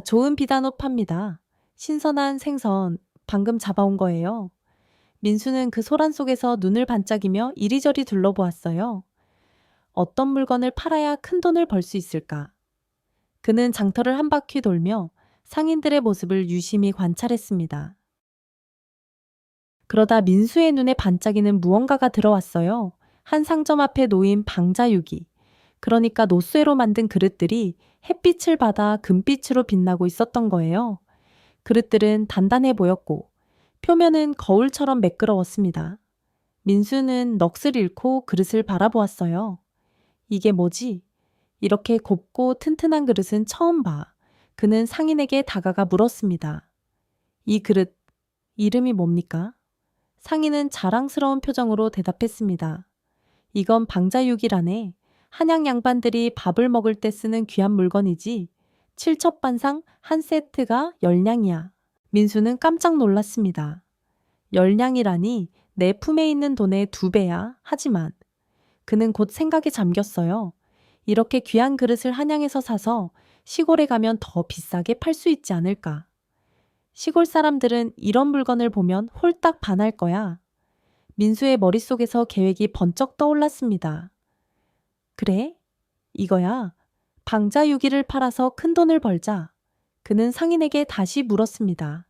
좋은 비단옷 팝니다. 신선한 생선 방금 잡아온 거예요. 민수는 그 소란 속에서 눈을 반짝이며 이리저리 둘러보았어요. 어떤 물건을 팔아야 큰 돈을 벌 수 있을까? 그는 장터를 한 바퀴 돌며 상인들의 모습을 유심히 관찰했습니다. 그러다 민수의 눈에 반짝이는 무언가가 들어왔어요. 한 상점 앞에 놓인 방자유기, 그러니까 노쇠로 만든 그릇들이 햇빛을 받아 금빛으로 빛나고 있었던 거예요. 그릇들은 단단해 보였고 표면은 거울처럼 매끄러웠습니다. 민수는 넋을 잃고 그릇을 바라보았어요. 이게 뭐지? 이렇게 곱고 튼튼한 그릇은 처음 봐. 그는 상인에게 다가가 물었습니다. 이 그릇, 이름이 뭡니까? 상인은 자랑스러운 표정으로 대답했습니다. 이건 방자육이라네. 한양 양반들이 밥을 먹을 때 쓰는 귀한 물건이지. 칠첩반상 한 세트가 10냥이야. 민수는 깜짝 놀랐습니다. 10냥이라니 내 품에 있는 돈의 2배야. 하지만 그는 곧 생각에 잠겼어요. 이렇게 귀한 그릇을 한양에서 사서 시골에 가면 더 비싸게 팔 수 있지 않을까. 시골 사람들은 이런 물건을 보면 홀딱 반할 거야. 민수의 머릿속에서 계획이 번쩍 떠올랐습니다. 그래? 이거야. 방자유기를 팔아서 큰 돈을 벌자. 그는 상인에게 다시 물었습니다.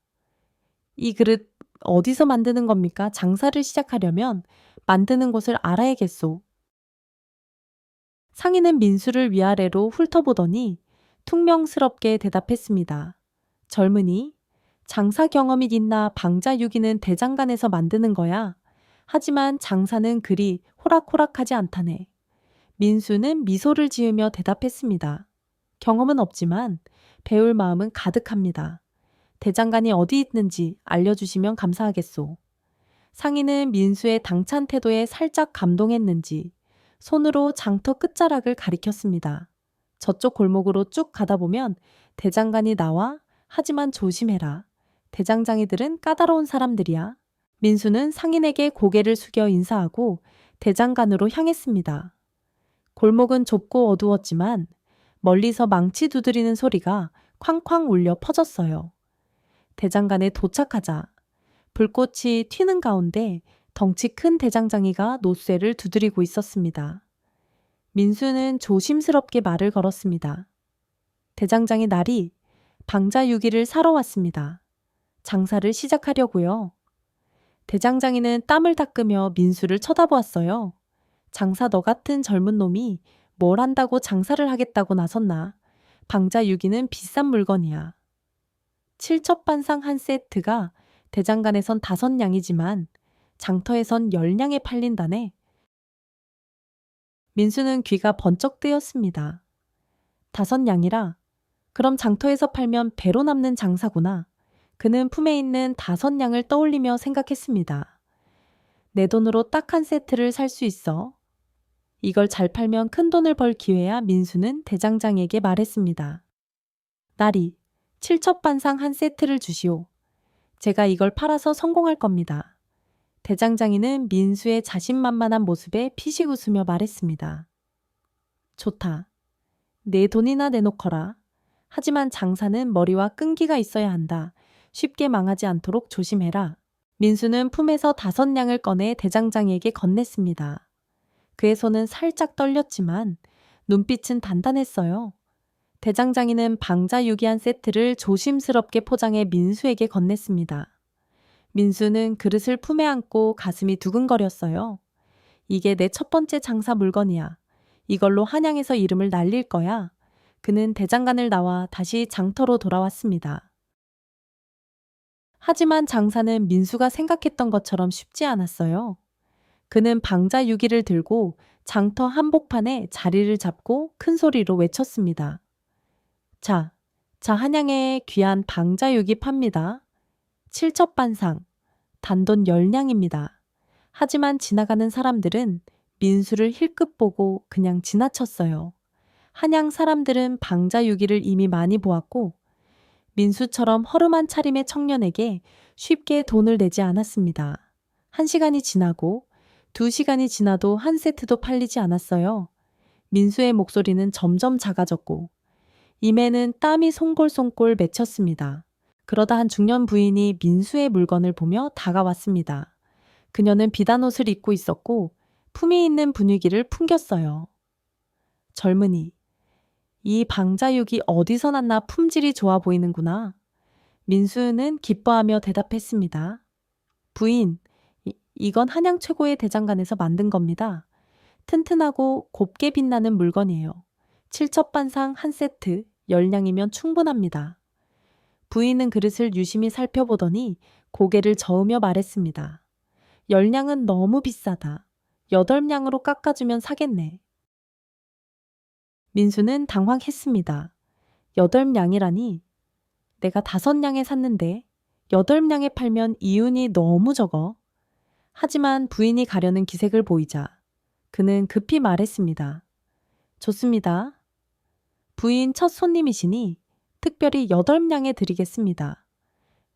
이 그릇 어디서 만드는 겁니까? 장사를 시작하려면 만드는 곳을 알아야겠소. 상인은 민수를 위아래로 훑어보더니 퉁명스럽게 대답했습니다. 젊은이, 장사 경험이 있나 방자유기는 대장간에서 만드는 거야. 하지만 장사는 그리 호락호락하지 않다네. 민수는 미소를 지으며 대답했습니다. 경험은 없지만 배울 마음은 가득합니다. 대장간이 어디 있는지 알려주시면 감사하겠소. 상인은 민수의 당찬 태도에 살짝 감동했는지 손으로 장터 끝자락을 가리켰습니다. 저쪽 골목으로 쭉 가다 보면 대장간이 나와. 하지만 조심해라. 대장장이들은 까다로운 사람들이야. 민수는 상인에게 고개를 숙여 인사하고 대장간으로 향했습니다. 골목은 좁고 어두웠지만 멀리서 망치 두드리는 소리가 쾅쾅 울려 퍼졌어요. 대장간에 도착하자 불꽃이 튀는 가운데 덩치 큰 대장장이가 노쇠를 두드리고 있었습니다. 민수는 조심스럽게 말을 걸었습니다. 대장장이 날이 방자유기를 사러 왔습니다. 장사를 시작하려고요. 대장장이는 땀을 닦으며 민수를 쳐다보았어요. 장사 너 같은 젊은 놈이 뭘 한다고 장사를 하겠다고 나섰나. 방자 6위는 비싼 물건이야. 칠첩반상 한 세트가 대장간에선 5냥이지만 장터에선 10냥에 팔린다네. 민수는 귀가 번쩍 뜨였습니다. 5냥이라? 그럼 장터에서 팔면 배로 남는 장사구나. 그는 품에 있는 5냥을 떠올리며 생각했습니다. 내 돈으로 딱 한 세트를 살 수 있어. 이걸 잘 팔면 큰 돈을 벌 기회야. 민수는 대장장에게 말했습니다. 나리, 칠첩반상 한 세트를 주시오. 제가 이걸 팔아서 성공할 겁니다. 대장장이는 민수의 자신만만한 모습에 피식 웃으며 말했습니다. 좋다. 내 돈이나 내놓거라. 하지만 장사는 머리와 끈기가 있어야 한다. 쉽게 망하지 않도록 조심해라. 민수는 품에서 5냥을 꺼내 대장장이에게 건넸습니다. 그의 손은 살짝 떨렸지만 눈빛은 단단했어요. 대장장이는 방자 6위 한 세트를 조심스럽게 포장해 민수에게 건넸습니다. 민수는 그릇을 품에 안고 가슴이 두근거렸어요. 이게 내 첫 번째 장사 물건이야. 이걸로 한양에서 이름을 날릴 거야. 그는 대장간을 나와 다시 장터로 돌아왔습니다. 하지만 장사는 민수가 생각했던 것처럼 쉽지 않았어요. 그는 방자 6위를 들고 장터 한복판에 자리를 잡고 큰 소리로 외쳤습니다. 자, 한양에 귀한 방자 6위 팝니다. 칠첩반상, 단돈 10냥입니다. 하지만 지나가는 사람들은 민수를 힐끗 보고 그냥 지나쳤어요. 한양 사람들은 방자 6위를 이미 많이 보았고 민수처럼 허름한 차림의 청년에게 쉽게 돈을 내지 않았습니다. 1시간이 지나고 2시간이 지나도 한 세트도 팔리지 않았어요. 민수의 목소리는 점점 작아졌고 입에는 땀이 송골송골 맺혔습니다. 그러다 한 중년 부인이 민수의 물건을 보며 다가왔습니다. 그녀는 비단 옷을 입고 있었고 품위 있는 분위기를 풍겼어요. 젊은이, 이 방자육이 어디서 났나 품질이 좋아 보이는구나. 민수는 기뻐하며 대답했습니다. 부인, 이건 한양 최고의 대장간에서 만든 겁니다. 튼튼하고 곱게 빛나는 물건이에요. 칠첩반상 한 세트, 10냥이면 충분합니다. 부인은 그릇을 유심히 살펴보더니 고개를 저으며 말했습니다. 10냥은 너무 비싸다. 8냥으로 깎아주면 사겠네. 민수는 당황했습니다. 8냥이라니? 내가 5냥에 샀는데 8냥에 팔면 이윤이 너무 적어. 하지만 부인이 가려는 기색을 보이자 그는 급히 말했습니다. 좋습니다. 부인 첫 손님이시니 특별히 8냥에 드리겠습니다.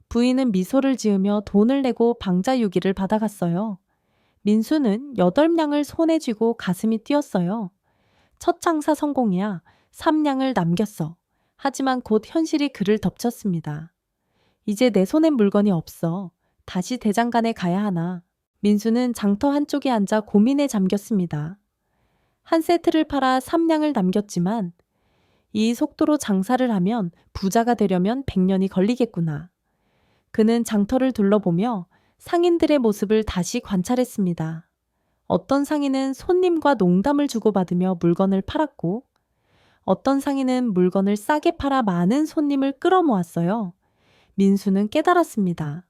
부인은 미소를 지으며 돈을 내고 방자유기를 받아갔어요. 민수는 8냥을 손에 쥐고 가슴이 뛰었어요. 첫 장사 성공이야. 3냥을 남겼어. 하지만 곧 현실이 그를 덮쳤습니다. 이제 내 손엔 물건이 없어. 다시 대장간에 가야 하나. 민수는 장터 한쪽에 앉아 고민에 잠겼습니다. 한 세트를 팔아 3냥을 남겼지만 이 속도로 장사를 하면 부자가 되려면 100년이 걸리겠구나. 그는 장터를 둘러보며 상인들의 모습을 다시 관찰했습니다. 어떤 상인은 손님과 농담을 주고받으며 물건을 팔았고 어떤 상인은 물건을 싸게 팔아 많은 손님을 끌어모았어요. 민수는 깨달았습니다.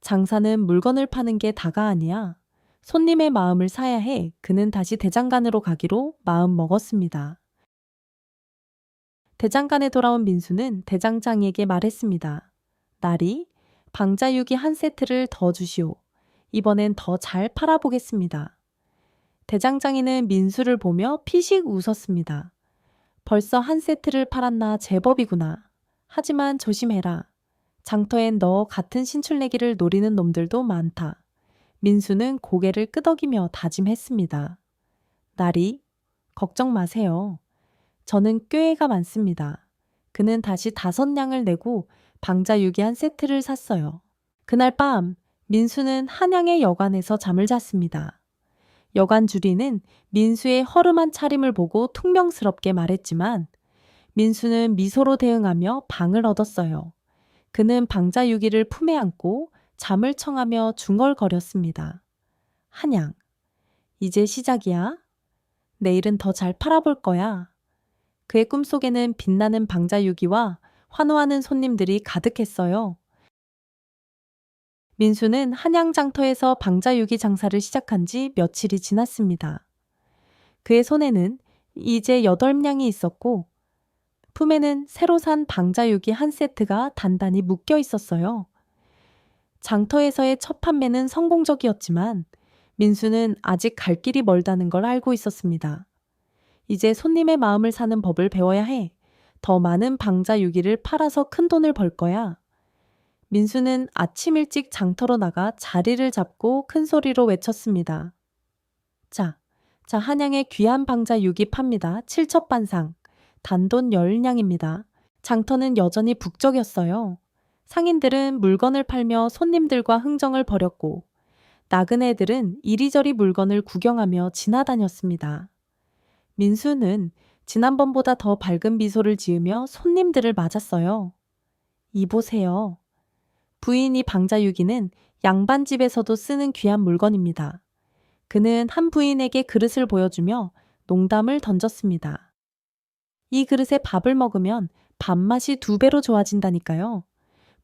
장사는 물건을 파는 게 다가 아니야. 손님의 마음을 사야 해. 그는 다시 대장간으로 가기로 마음 먹었습니다. 대장간에 돌아온 민수는 대장장이에게 말했습니다. 나리, 방자유기 한 세트를 더 주시오. 이번엔 더 잘 팔아보겠습니다. 대장장이는 민수를 보며 피식 웃었습니다. 벌써 한 세트를 팔았나 제법이구나. 하지만 조심해라. 장터엔 너 같은 신출내기를 노리는 놈들도 많다. 민수는 고개를 끄덕이며 다짐했습니다. 나리, 걱정 마세요. 저는 꾀가 많습니다. 그는 다시 5냥을 내고 방자유기 한 세트를 샀어요. 그날 밤 민수는 한양의 여관에서 잠을 잤습니다. 여관 주리는 민수의 허름한 차림을 보고 퉁명스럽게 말했지만 민수는 미소로 대응하며 방을 얻었어요. 그는 방자유기를 품에 안고 잠을 청하며 중얼거렸습니다. 한양, 이제 시작이야. 내일은 더 잘 팔아볼 거야. 그의 꿈속에는 빛나는 방자유기와 환호하는 손님들이 가득했어요. 민수는 한양장터에서 방자유기 장사를 시작한 지 며칠이 지났습니다. 그의 손에는 이제 8냥이 있었고 품에는 새로 산 방자유기 한 세트가 단단히 묶여 있었어요. 장터에서의 첫 판매는 성공적이었지만 민수는 아직 갈 길이 멀다는 걸 알고 있었습니다. 이제 손님의 마음을 사는 법을 배워야 해. 더 많은 방자유기를 팔아서 큰 돈을 벌 거야. 민수는 아침 일찍 장터로 나가 자리를 잡고 큰 소리로 외쳤습니다. 자, 한양의 귀한 방자유기 팝니다. 칠첩반상. 단돈 10냥입니다. 장터는 여전히 북적였어요. 상인들은 물건을 팔며 손님들과 흥정을 벌였고 나그네들은 이리저리 물건을 구경하며 지나다녔습니다. 민수는 지난번보다 더 밝은 미소를 지으며 손님들을 맞았어요. 이보세요. 부인이 방자유기는 양반집에서도 쓰는 귀한 물건입니다. 그는 한 부인에게 그릇을 보여주며 농담을 던졌습니다. 이 그릇에 밥을 먹으면 밥맛이 2배로 좋아진다니까요.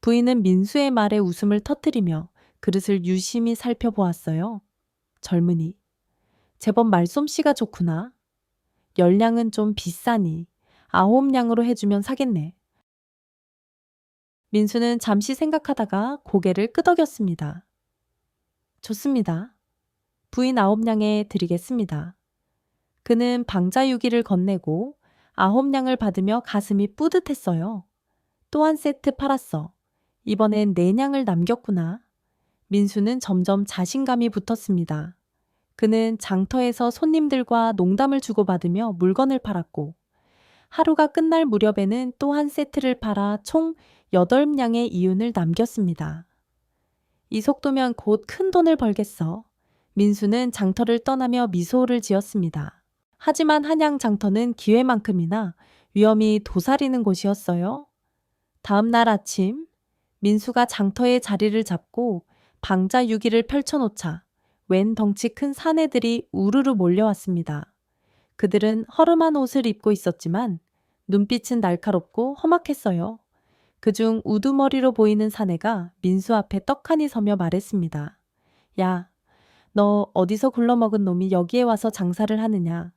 부인은 민수의 말에 웃음을 터뜨리며 그릇을 유심히 살펴보았어요. 젊은이, 제법 말솜씨가 좋구나. 10냥은 좀 비싸니 9냥으로 해주면 사겠네. 민수는 잠시 생각하다가 고개를 끄덕였습니다. 좋습니다. 부인 9냥에 드리겠습니다. 그는 방자유기를 건네고 9냥을 받으며 가슴이 뿌듯했어요. 또 한 세트 팔았어. 이번엔 4냥을 남겼구나. 민수는 점점 자신감이 붙었습니다. 그는 장터에서 손님들과 농담을 주고받으며 물건을 팔았고 하루가 끝날 무렵에는 또 한 세트를 팔아 총 8냥의 이윤을 남겼습니다. 이 속도면 곧 큰 돈을 벌겠어. 민수는 장터를 떠나며 미소를 지었습니다. 하지만 한양 장터는 기회만큼이나 위험이 도사리는 곳이었어요. 다음 날 아침 민수가 장터에 자리를 잡고 방자유기를 펼쳐놓자 웬 덩치 큰 사내들이 우르르 몰려왔습니다. 그들은 허름한 옷을 입고 있었지만 눈빛은 날카롭고 험악했어요. 그중 우두머리로 보이는 사내가 민수 앞에 떡하니 서며 말했습니다. 야, 너 어디서 굴러먹은 놈이 여기에 와서 장사를 하느냐?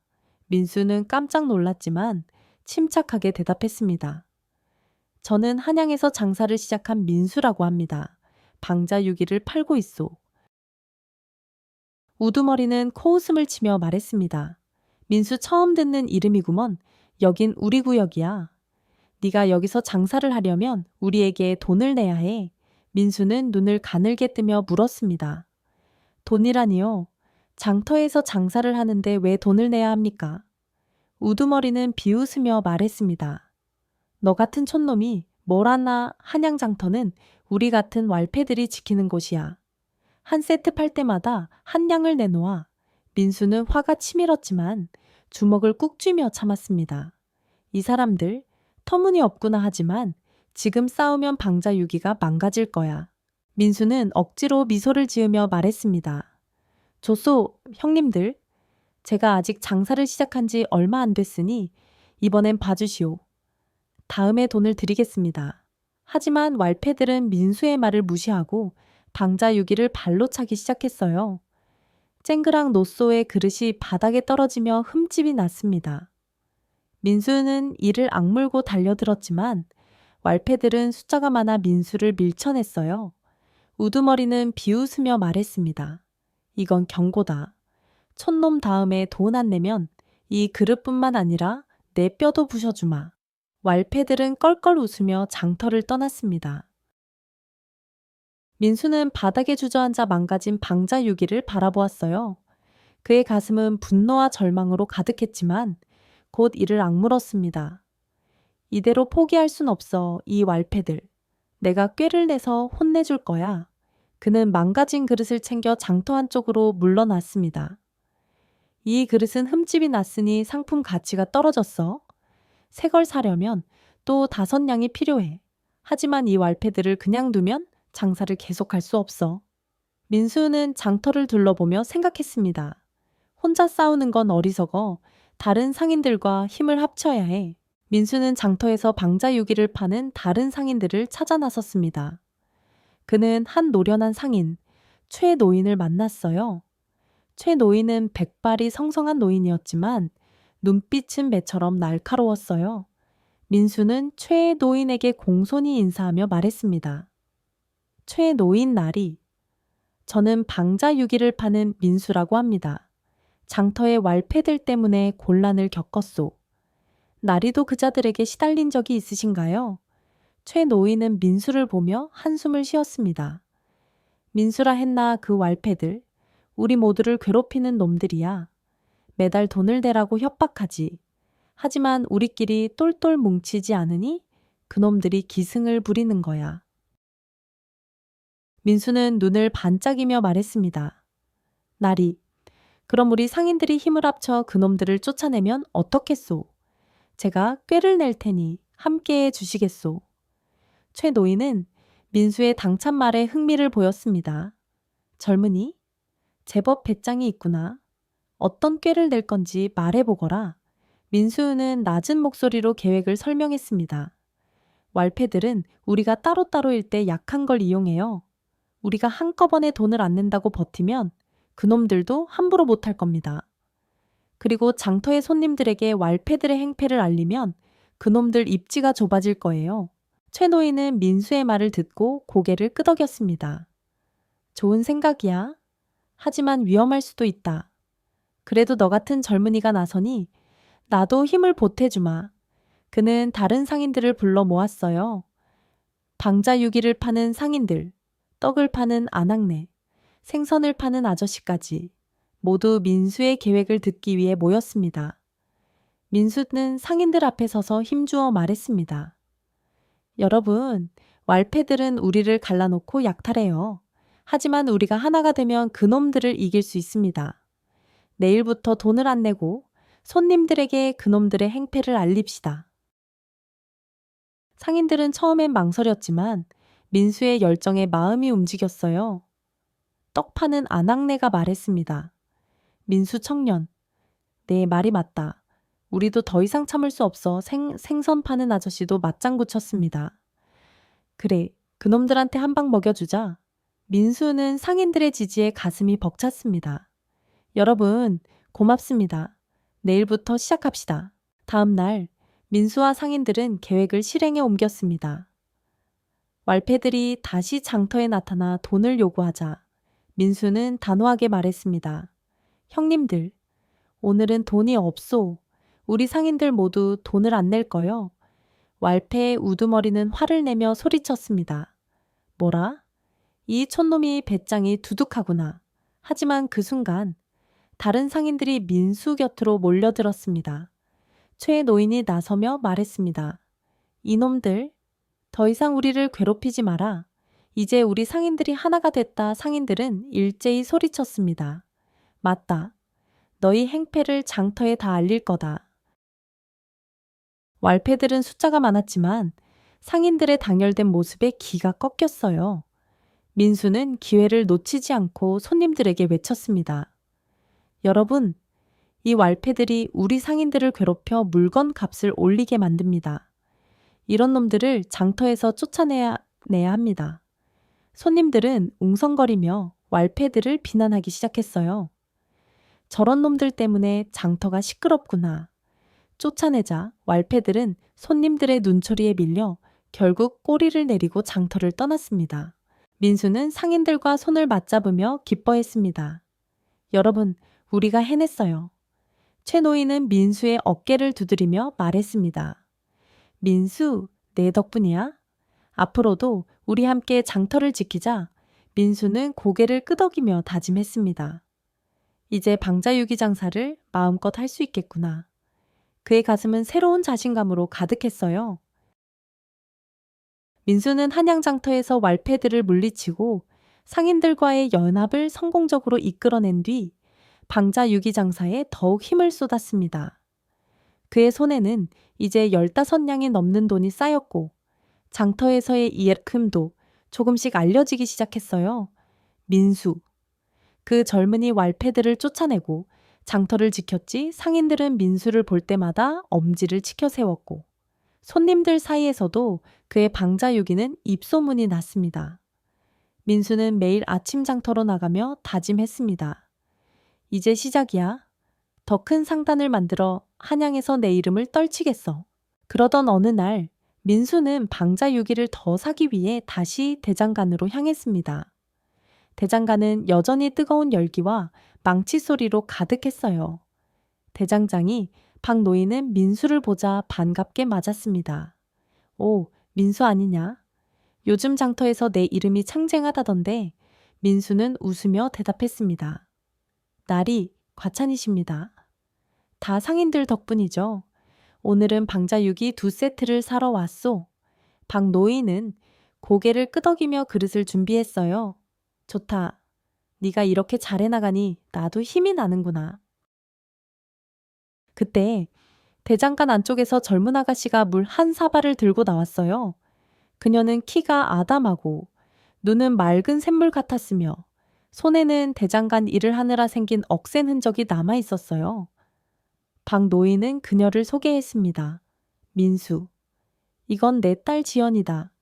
민수는 깜짝 놀랐지만 침착하게 대답했습니다. 저는 한양에서 장사를 시작한 민수라고 합니다. 방자유기를 팔고 있소. 우두머리는 코웃음을 치며 말했습니다. 민수 처음 듣는 이름이구먼. 여긴 우리 구역이야. 네가 여기서 장사를 하려면 우리에게 돈을 내야 해. 민수는 눈을 가늘게 뜨며 물었습니다. 돈이라니요? 장터에서 장사를 하는데 왜 돈을 내야 합니까? 우두머리는 비웃으며 말했습니다. 너 같은 촌놈이 뭘 하나. 한양장터는 우리 같은 왈패들이 지키는 곳이야. 한 세트 팔 때마다 한 냥을 내놓아. 민수는 화가 치밀었지만 주먹을 꾹 쥐며 참았습니다. 이 사람들 터무니없구나 하지만 지금 싸우면 방자유기가 망가질 거야. 민수는 억지로 미소를 지으며 말했습니다. 조소, 형님들. 제가 아직 장사를 시작한 지 얼마 안 됐으니 이번엔 봐주시오. 다음에 돈을 드리겠습니다. 하지만 왈패들은 민수의 말을 무시하고 방자유기를 발로 차기 시작했어요. 쨍그랑 노소의 그릇이 바닥에 떨어지며 흠집이 났습니다. 민수는 이를 악물고 달려들었지만 왈패들은 숫자가 많아 민수를 밀쳐냈어요. 우두머리는 비웃으며 말했습니다. 이건 경고다. 촌놈 다음에 돈 안 내면 이 그릇뿐만 아니라 내 뼈도 부셔주마. 왈패들은 껄껄 웃으며 장터를 떠났습니다. 민수는 바닥에 주저앉아 망가진 방자유기를 바라보았어요. 그의 가슴은 분노와 절망으로 가득했지만 곧 이를 악물었습니다. 이대로 포기할 순 없어, 이 왈패들. 내가 꾀를 내서 혼내줄 거야. 그는 망가진 그릇을 챙겨 장터 한쪽으로 물러났습니다. 이 그릇은 흠집이 났으니 상품 가치가 떨어졌어. 새 걸 사려면 또 5냥이 필요해. 하지만 이 왈패들을 그냥 두면 장사를 계속할 수 없어. 민수는 장터를 둘러보며 생각했습니다. 혼자 싸우는 건 어리석어. 다른 상인들과 힘을 합쳐야 해. 민수는 장터에서 방자유기를 파는 다른 상인들을 찾아 나섰습니다. 그는 한 노련한 상인, 최 노인을 만났어요. 최 노인은 백발이 성성한 노인이었지만 눈빛은 매처럼 날카로웠어요. 민수는 최 노인에게 공손히 인사하며 말했습니다. 최 노인 나리, 저는 방자유기를 파는 민수라고 합니다. 장터의 왈패들 때문에 곤란을 겪었소. 나리도 그자들에게 시달린 적이 있으신가요? 최 노인은 민수를 보며 한숨을 쉬었습니다. 민수라 했나 그 왈패들, 우리 모두를 괴롭히는 놈들이야. 매달 돈을 대라고 협박하지. 하지만 우리끼리 똘똘 뭉치지 않으니 그놈들이 기승을 부리는 거야. 민수는 눈을 반짝이며 말했습니다. 나리, 그럼 우리 상인들이 힘을 합쳐 그놈들을 쫓아내면 어떻겠소? 제가 꾀를 낼 테니 함께해 주시겠소? 최 노인은 민수의 당찬 말에 흥미를 보였습니다. 젊은이, 제법 배짱이 있구나. 어떤 꾀를 낼 건지 말해보거라. 민수는 낮은 목소리로 계획을 설명했습니다. 왈패들은 우리가 따로따로일 때 약한 걸 이용해요. 우리가 한꺼번에 돈을 안 낸다고 버티면 그놈들도 함부로 못할 겁니다. 그리고 장터의 손님들에게 왈패들의 행패를 알리면 그놈들 입지가 좁아질 거예요. 최 노인은 민수의 말을 듣고 고개를 끄덕였습니다. 좋은 생각이야. 하지만 위험할 수도 있다. 그래도 너 같은 젊은이가 나서니 나도 힘을 보태주마. 그는 다른 상인들을 불러 모았어요. 방자유기를 파는 상인들, 떡을 파는 아낙네, 생선을 파는 아저씨까지 모두 민수의 계획을 듣기 위해 모였습니다. 민수는 상인들 앞에 서서 힘주어 말했습니다. 여러분, 왈패들은 우리를 갈라놓고 약탈해요. 하지만 우리가 하나가 되면 그놈들을 이길 수 있습니다. 내일부터 돈을 안 내고 손님들에게 그놈들의 행패를 알립시다. 상인들은 처음엔 망설였지만 민수의 열정에 마음이 움직였어요. 떡 파는 아낙네가 말했습니다. 민수 청년, 내 말이 맞다. 우리도 더 이상 참을 수 없어 생선 파는 아저씨도 맞장구 쳤습니다. 그래, 그놈들한테 한 방 먹여주자. 민수는 상인들의 지지에 가슴이 벅찼습니다. 여러분, 고맙습니다. 내일부터 시작합시다. 다음 날, 민수와 상인들은 계획을 실행에 옮겼습니다. 왈패들이 다시 장터에 나타나 돈을 요구하자 민수는 단호하게 말했습니다. 형님들, 오늘은 돈이 없소. 우리 상인들 모두 돈을 안 낼 거요. 왈패의 우두머리는 화를 내며 소리쳤습니다. 뭐라? 이 촌놈이 배짱이 두둑하구나. 하지만 그 순간 다른 상인들이 민수 곁으로 몰려들었습니다. 최 노인이 나서며 말했습니다. 이놈들, 더 이상 우리를 괴롭히지 마라. 이제 우리 상인들이 하나가 됐다. 상인들은 일제히 소리쳤습니다. 맞다. 너희 행패를 장터에 다 알릴 거다. 왈패들은 숫자가 많았지만 상인들의 당열된 모습에 기가 꺾였어요. 민수는 기회를 놓치지 않고 손님들에게 외쳤습니다. 여러분, 이 왈패들이 우리 상인들을 괴롭혀 물건 값을 올리게 만듭니다. 이런 놈들을 장터에서 쫓아내야 합니다. 손님들은 웅성거리며 왈패들을 비난하기 시작했어요. 저런 놈들 때문에 장터가 시끄럽구나. 쫓아내자 왈패들은 손님들의 눈초리에 밀려 결국 꼬리를 내리고 장터를 떠났습니다. 민수는 상인들과 손을 맞잡으며 기뻐했습니다. 여러분, 우리가 해냈어요. 최 노인은 민수의 어깨를 두드리며 말했습니다. 민수, 내 덕분이야. 앞으로도 우리 함께 장터를 지키자. 민수는 고개를 끄덕이며 다짐했습니다. 이제 방자유기 장사를 마음껏 할 수 있겠구나. 그의 가슴은 새로운 자신감으로 가득했어요. 민수는 한양장터에서 왈패들을 물리치고 상인들과의 연합을 성공적으로 이끌어낸 뒤 방자유기 장사에 더욱 힘을 쏟았습니다. 그의 손에는 이제 15냥이 넘는 돈이 쌓였고 장터에서의 일금도 조금씩 알려지기 시작했어요. 민수. 그 젊은이 왈패들을 쫓아내고 장터를 지켰지 상인들은 민수를 볼 때마다 엄지를 치켜 세웠고 손님들 사이에서도 그의 방자유기는 입소문이 났습니다. 민수는 매일 아침 장터로 나가며 다짐했습니다. 이제 시작이야. 더 큰 상단을 만들어 한양에서 내 이름을 떨치겠어. 그러던 어느 날 민수는 방자유기를 더 사기 위해 다시 대장간으로 향했습니다. 대장간은 여전히 뜨거운 열기와 망치 소리로 가득했어요. 대장장이 박노인은 민수를 보자 반갑게 맞았습니다. 오, 민수 아니냐? 요즘 장터에서 내 이름이 창쟁하다던데. 민수는 웃으며 대답했습니다. 날이 과찬이십니다. 다 상인들 덕분이죠. 오늘은 방자육이 2세트를 사러 왔소. 박노인은 고개를 끄덕이며 그릇을 준비했어요. 좋다. 네가 이렇게 잘해나가니 나도 힘이 나는구나. 그때 대장간 안쪽에서 젊은 아가씨가 물 한 사발을 들고 나왔어요. 그녀는 키가 아담하고 눈은 맑은 샘물 같았으며 손에는 대장간 일을 하느라 생긴 억센 흔적이 남아 있었어요. 박노인은 그녀를 소개했습니다. 민수. 이건 내 딸 지연이다.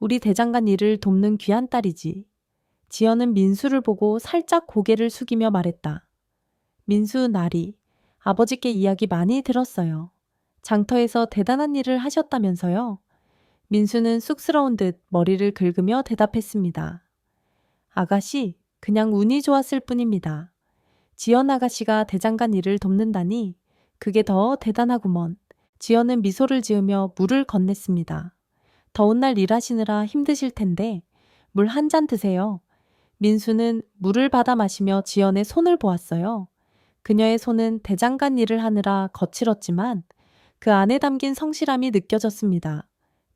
우리 대장간 일을 돕는 귀한 딸이지. 지연은 민수를 보고 살짝 고개를 숙이며 말했다. 민수 나리. 아버지께 이야기 많이 들었어요. 장터에서 대단한 일을 하셨다면서요. 민수는 쑥스러운 듯 머리를 긁으며 대답했습니다. 아가씨, 그냥 운이 좋았을 뿐입니다. 지연 아가씨가 대장간 일을 돕는다니 그게 더 대단하구먼. 지연은 미소를 지으며 물을 건넸습니다. 더운 날 일하시느라 힘드실 텐데 물 한 잔 드세요. 민수는 물을 받아 마시며 지연의 손을 보았어요. 그녀의 손은 대장간 일을 하느라 거칠었지만 그 안에 담긴 성실함이 느껴졌습니다.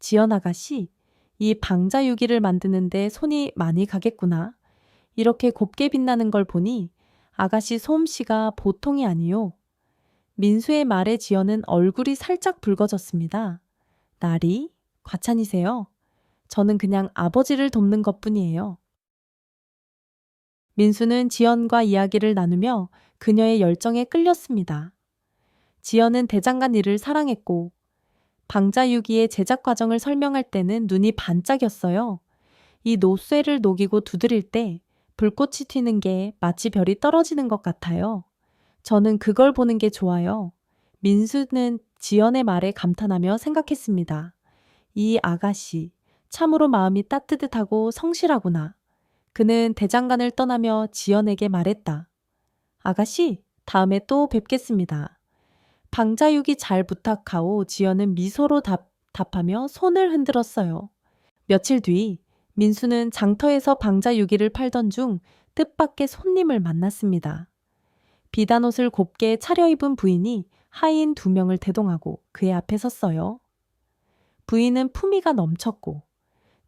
지연 아가씨, 이 방자유기를 만드는데 손이 많이 가겠구나. 이렇게 곱게 빛나는 걸 보니 아가씨 솜씨가 보통이 아니요. 민수의 말에 지연은 얼굴이 살짝 붉어졌습니다. 나리, 과찬이세요. 저는 그냥 아버지를 돕는 것뿐이에요. 민수는 지연과 이야기를 나누며 그녀의 열정에 끌렸습니다. 지연은 대장간 일을 사랑했고 방자유기의 제작 과정을 설명할 때는 눈이 반짝였어요. 이 노쇠를 녹이고 두드릴 때 불꽃이 튀는 게 마치 별이 떨어지는 것 같아요. 저는 그걸 보는 게 좋아요. 민수는 지연의 말에 감탄하며 생각했습니다. 이 아가씨, 참으로 마음이 따뜻하고 성실하구나. 그는 대장간을 떠나며 지연에게 말했다. 아가씨, 다음에 또 뵙겠습니다. 방자육이 잘 부탁하오. 지연은 미소로 답하며 손을 흔들었어요. 며칠 뒤 민수는 장터에서 방자유기를 팔던 중 뜻밖의 손님을 만났습니다. 비단 옷을 곱게 차려입은 부인이 하인 2명을 대동하고 그의 앞에 섰어요. 부인은 품위가 넘쳤고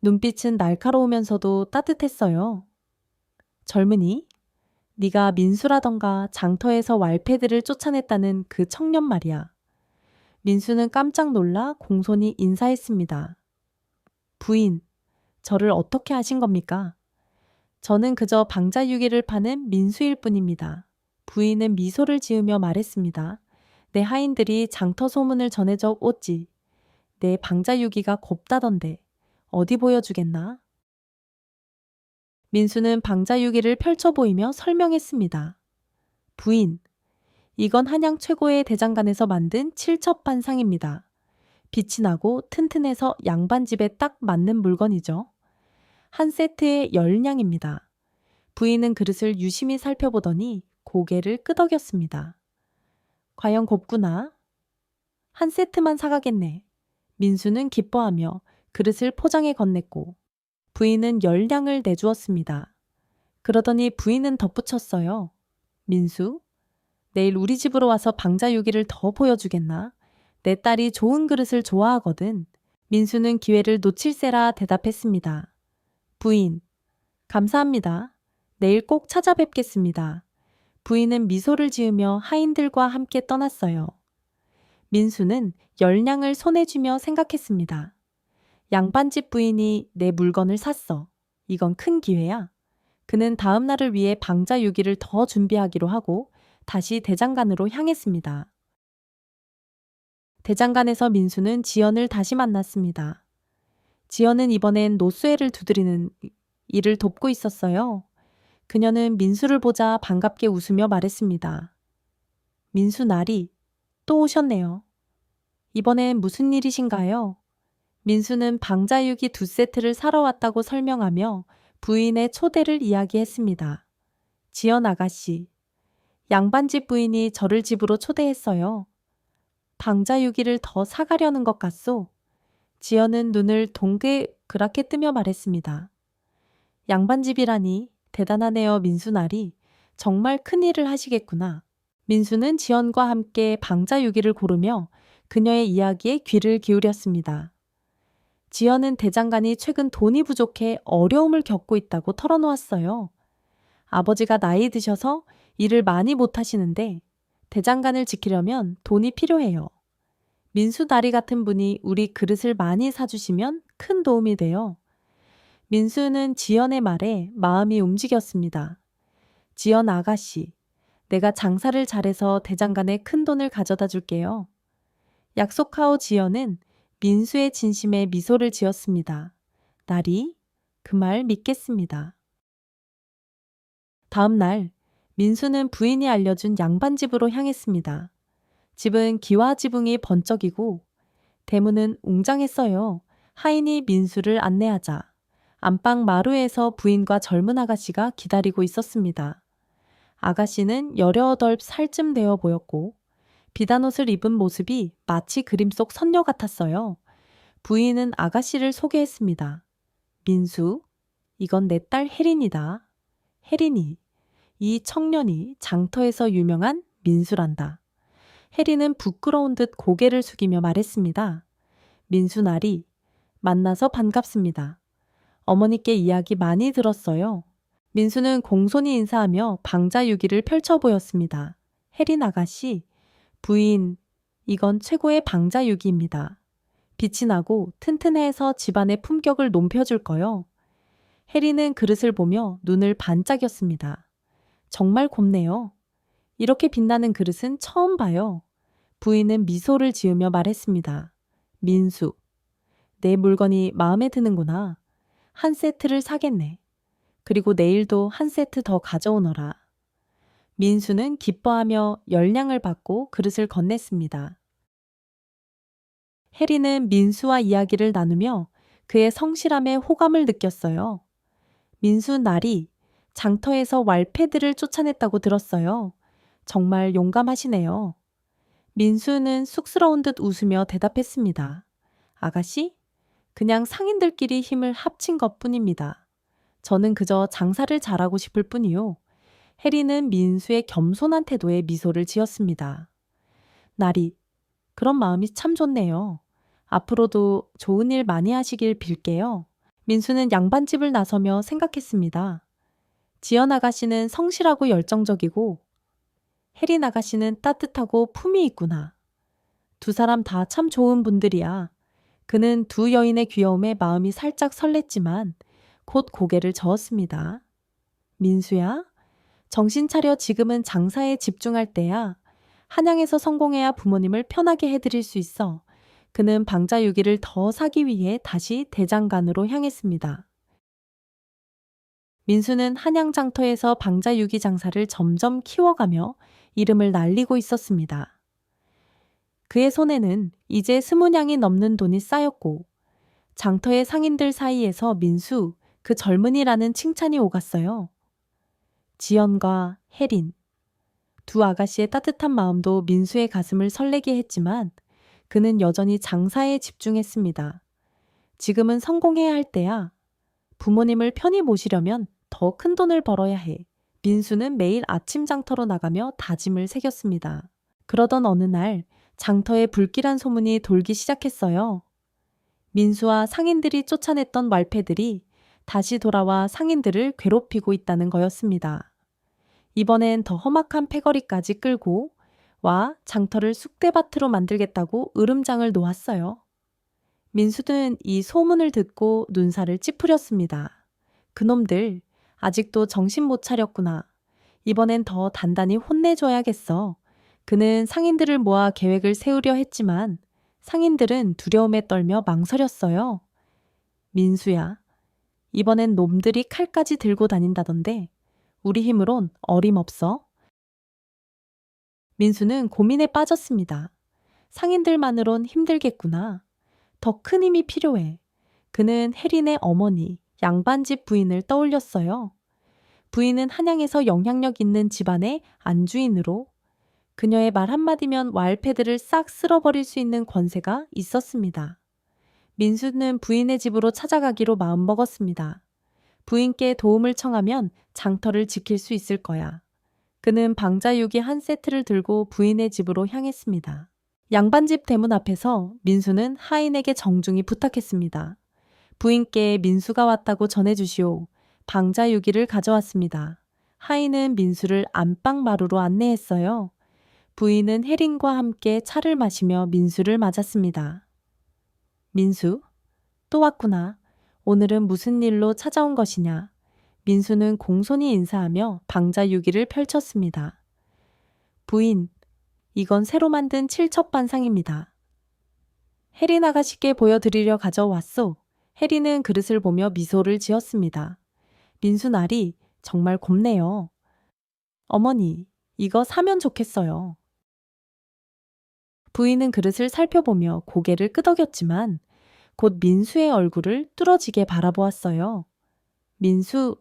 눈빛은 날카로우면서도 따뜻했어요. 젊은이, 네가 민수라던가 장터에서 왈패들을 쫓아냈다는 그 청년 말이야. 민수는 깜짝 놀라 공손히 인사했습니다. 부인, 저를 어떻게 아신 겁니까? 저는 그저 방자유기를 파는 민수일 뿐입니다. 부인은 미소를 지으며 말했습니다. 내 하인들이 장터 소문을 전해져 오지. 내 방자유기가 곱다던데 어디 보여주겠나? 민수는 방자유기를 펼쳐 보이며 설명했습니다. 부인, 이건 한양 최고의 대장간에서 만든 칠첩반상입니다. 빛이 나고 튼튼해서 양반집에 딱 맞는 물건이죠. 한 세트에 10냥입니다. 부인은 그릇을 유심히 살펴보더니 고개를 끄덕였습니다. 과연 곱구나. 한 세트만 사가겠네. 민수는 기뻐하며 그릇을 포장해 건넸고 부인은 10냥을 내주었습니다. 그러더니 부인은 덧붙였어요. 민수, 내일 우리 집으로 와서 방자유기를 더 보여주겠나? 내 딸이 좋은 그릇을 좋아하거든. 민수는 기회를 놓칠세라 대답했습니다. 부인, 감사합니다. 내일 꼭 찾아뵙겠습니다. 부인은 미소를 지으며 하인들과 함께 떠났어요. 민수는 10냥을 손에 쥐며 생각했습니다. 양반집 부인이 내 물건을 샀어. 이건 큰 기회야. 그는 다음 날을 위해 방자유기를 더 준비하기로 하고 다시 대장간으로 향했습니다. 대장간에서 민수는 지연을 다시 만났습니다. 지연은 이번엔 노쇠를 두드리는 일을 돕고 있었어요. 그녀는 민수를 보자 반갑게 웃으며 말했습니다. 민수 나리, 또 오셨네요. 이번엔 무슨 일이신가요? 민수는 방자유기 2세트를 사러 왔다고 설명하며 부인의 초대를 이야기했습니다. 지연 아가씨, 양반집 부인이 저를 집으로 초대했어요. 방자유기를 더 사가려는 것 같소. 지연은 눈을 동그랗게 뜨며 말했습니다. 양반집이라니 대단하네요, 민수나리. 정말 큰일을 하시겠구나. 민수는 지연과 함께 방자유기를 고르며 그녀의 이야기에 귀를 기울였습니다. 지연은 대장간이 최근 돈이 부족해 어려움을 겪고 있다고 털어놓았어요. 아버지가 나이 드셔서 일을 많이 못하시는데 대장간을 지키려면 돈이 필요해요. 민수 나리 같은 분이 우리 그릇을 많이 사주시면 큰 도움이 돼요. 민수는 지연의 말에 마음이 움직였습니다. 지연 아가씨, 내가 장사를 잘해서 대장간에 큰 돈을 가져다 줄게요. 약속하오. 지연은 민수의 진심에 미소를 지었습니다. 나리, 그 말 믿겠습니다. 다음 날 민수는 부인이 알려준 양반집으로 향했습니다. 집은 기와 지붕이 번쩍이고 대문은 웅장했어요. 하인이 민수를 안내하자 안방 마루에서 부인과 젊은 아가씨가 기다리고 있었습니다. 아가씨는 18살쯤 되어 보였고 비단옷을 입은 모습이 마치 그림 속 선녀 같았어요. 부인은 아가씨를 소개했습니다. 민수, 이건 내 딸 혜린이다. 혜린이, 이 청년이 장터에서 유명한 민수란다. 혜린은 부끄러운 듯 고개를 숙이며 말했습니다. 민수 나리, 만나서 반갑습니다. 어머니께 이야기 많이 들었어요. 민수는 공손히 인사하며 방자유기를 펼쳐 보였습니다. 혜린 아가씨, 부인, 이건 최고의 방자유기입니다. 빛이 나고 튼튼해서 집안의 품격을 높여줄 거요. 혜린은 그릇을 보며 눈을 반짝였습니다. 정말 곱네요. 이렇게 빛나는 그릇은 처음 봐요. 부인은 미소를 지으며 말했습니다. 민수, 내 물건이 마음에 드는구나. 한 세트를 사겠네. 그리고 내일도 한 세트 더 가져오너라. 민수는 기뻐하며 열량을 받고 그릇을 건넸습니다. 혜리는 민수와 이야기를 나누며 그의 성실함에 호감을 느꼈어요. 민수 날이 장터에서 왈패들을 쫓아냈다고 들었어요. 정말 용감하시네요. 민수는 쑥스러운 듯 웃으며 대답했습니다. 아가씨, 그냥 상인들끼리 힘을 합친 것뿐입니다. 저는 그저 장사를 잘하고 싶을 뿐이요. 혜리는 민수의 겸손한 태도에 미소를 지었습니다. 나리, 그런 마음이 참 좋네요. 앞으로도 좋은 일 많이 하시길 빌게요. 민수는 양반집을 나서며 생각했습니다. 지연 아가씨는 성실하고 열정적이고 혜린 아가씨는 따뜻하고 품이 있구나. 두 사람 다 참 좋은 분들이야. 그는 두 여인의 귀여움에 마음이 살짝 설렜지만 곧 고개를 저었습니다. 민수야, 정신 차려. 지금은 장사에 집중할 때야. 한양에서 성공해야 부모님을 편하게 해드릴 수 있어. 그는 방자유기를 더 사기 위해 다시 대장간으로 향했습니다. 민수는 한양 장터에서 방자유기 장사를 점점 키워가며 이름을 날리고 있었습니다. 그의 손에는 이제 20냥이 넘는 돈이 쌓였고 장터의 상인들 사이에서 민수, 그 젊은이라는 칭찬이 오갔어요. 지연과 혜린, 두 아가씨의 따뜻한 마음도 민수의 가슴을 설레게 했지만 그는 여전히 장사에 집중했습니다. 지금은 성공해야 할 때야. 부모님을 편히 모시려면 더 큰 돈을 벌어야 해. 민수는 매일 아침 장터로 나가며 다짐을 새겼습니다. 그러던 어느 날 장터에 불길한 소문이 돌기 시작했어요. 민수와 상인들이 쫓아냈던 왈패들이 다시 돌아와 상인들을 괴롭히고 있다는 거였습니다. 이번엔 더 험악한 패거리까지 끌고 와 장터를 쑥대밭으로 만들겠다고 으름장을 놓았어요. 민수는 이 소문을 듣고 눈살을 찌푸렸습니다. 그놈들 아직도 정신 못 차렸구나. 이번엔 더 단단히 혼내줘야겠어. 그는 상인들을 모아 계획을 세우려 했지만 상인들은 두려움에 떨며 망설였어요. 민수야, 이번엔 놈들이 칼까지 들고 다닌다던데 우리 힘으론 어림없어. 민수는 고민에 빠졌습니다. 상인들만으론 힘들겠구나. 더 큰 힘이 필요해. 그는 혜린의 어머니, 양반집 부인을 떠올렸어요. 부인은 한양에서 영향력 있는 집안의 안주인으로 그녀의 말 한마디면 왈패들을 싹 쓸어버릴 수 있는 권세가 있었습니다. 민수는 부인의 집으로 찾아가기로 마음먹었습니다. 부인께 도움을 청하면 장터를 지킬 수 있을 거야. 그는 방자유기 한 세트를 들고 부인의 집으로 향했습니다. 양반집 대문 앞에서 민수는 하인에게 정중히 부탁했습니다. 부인께 민수가 왔다고 전해주시오. 방자유기를 가져왔습니다. 하인은 민수를 안방 마루로 안내했어요. 부인은 혜린과 함께 차를 마시며 민수를 맞았습니다. 민수, 또 왔구나. 오늘은 무슨 일로 찾아온 것이냐. 민수는 공손히 인사하며 방자유기를 펼쳤습니다. 부인, 이건 새로 만든 칠첩반상입니다. 혜린 아가씨께 보여드리려 가져왔소. 혜린은 그릇을 보며 미소를 지었습니다. 민수 날이 정말 곱네요. 어머니, 이거 사면 좋겠어요. 부인은 그릇을 살펴보며 고개를 끄덕였지만 곧 민수의 얼굴을 뚫어지게 바라보았어요. 민수,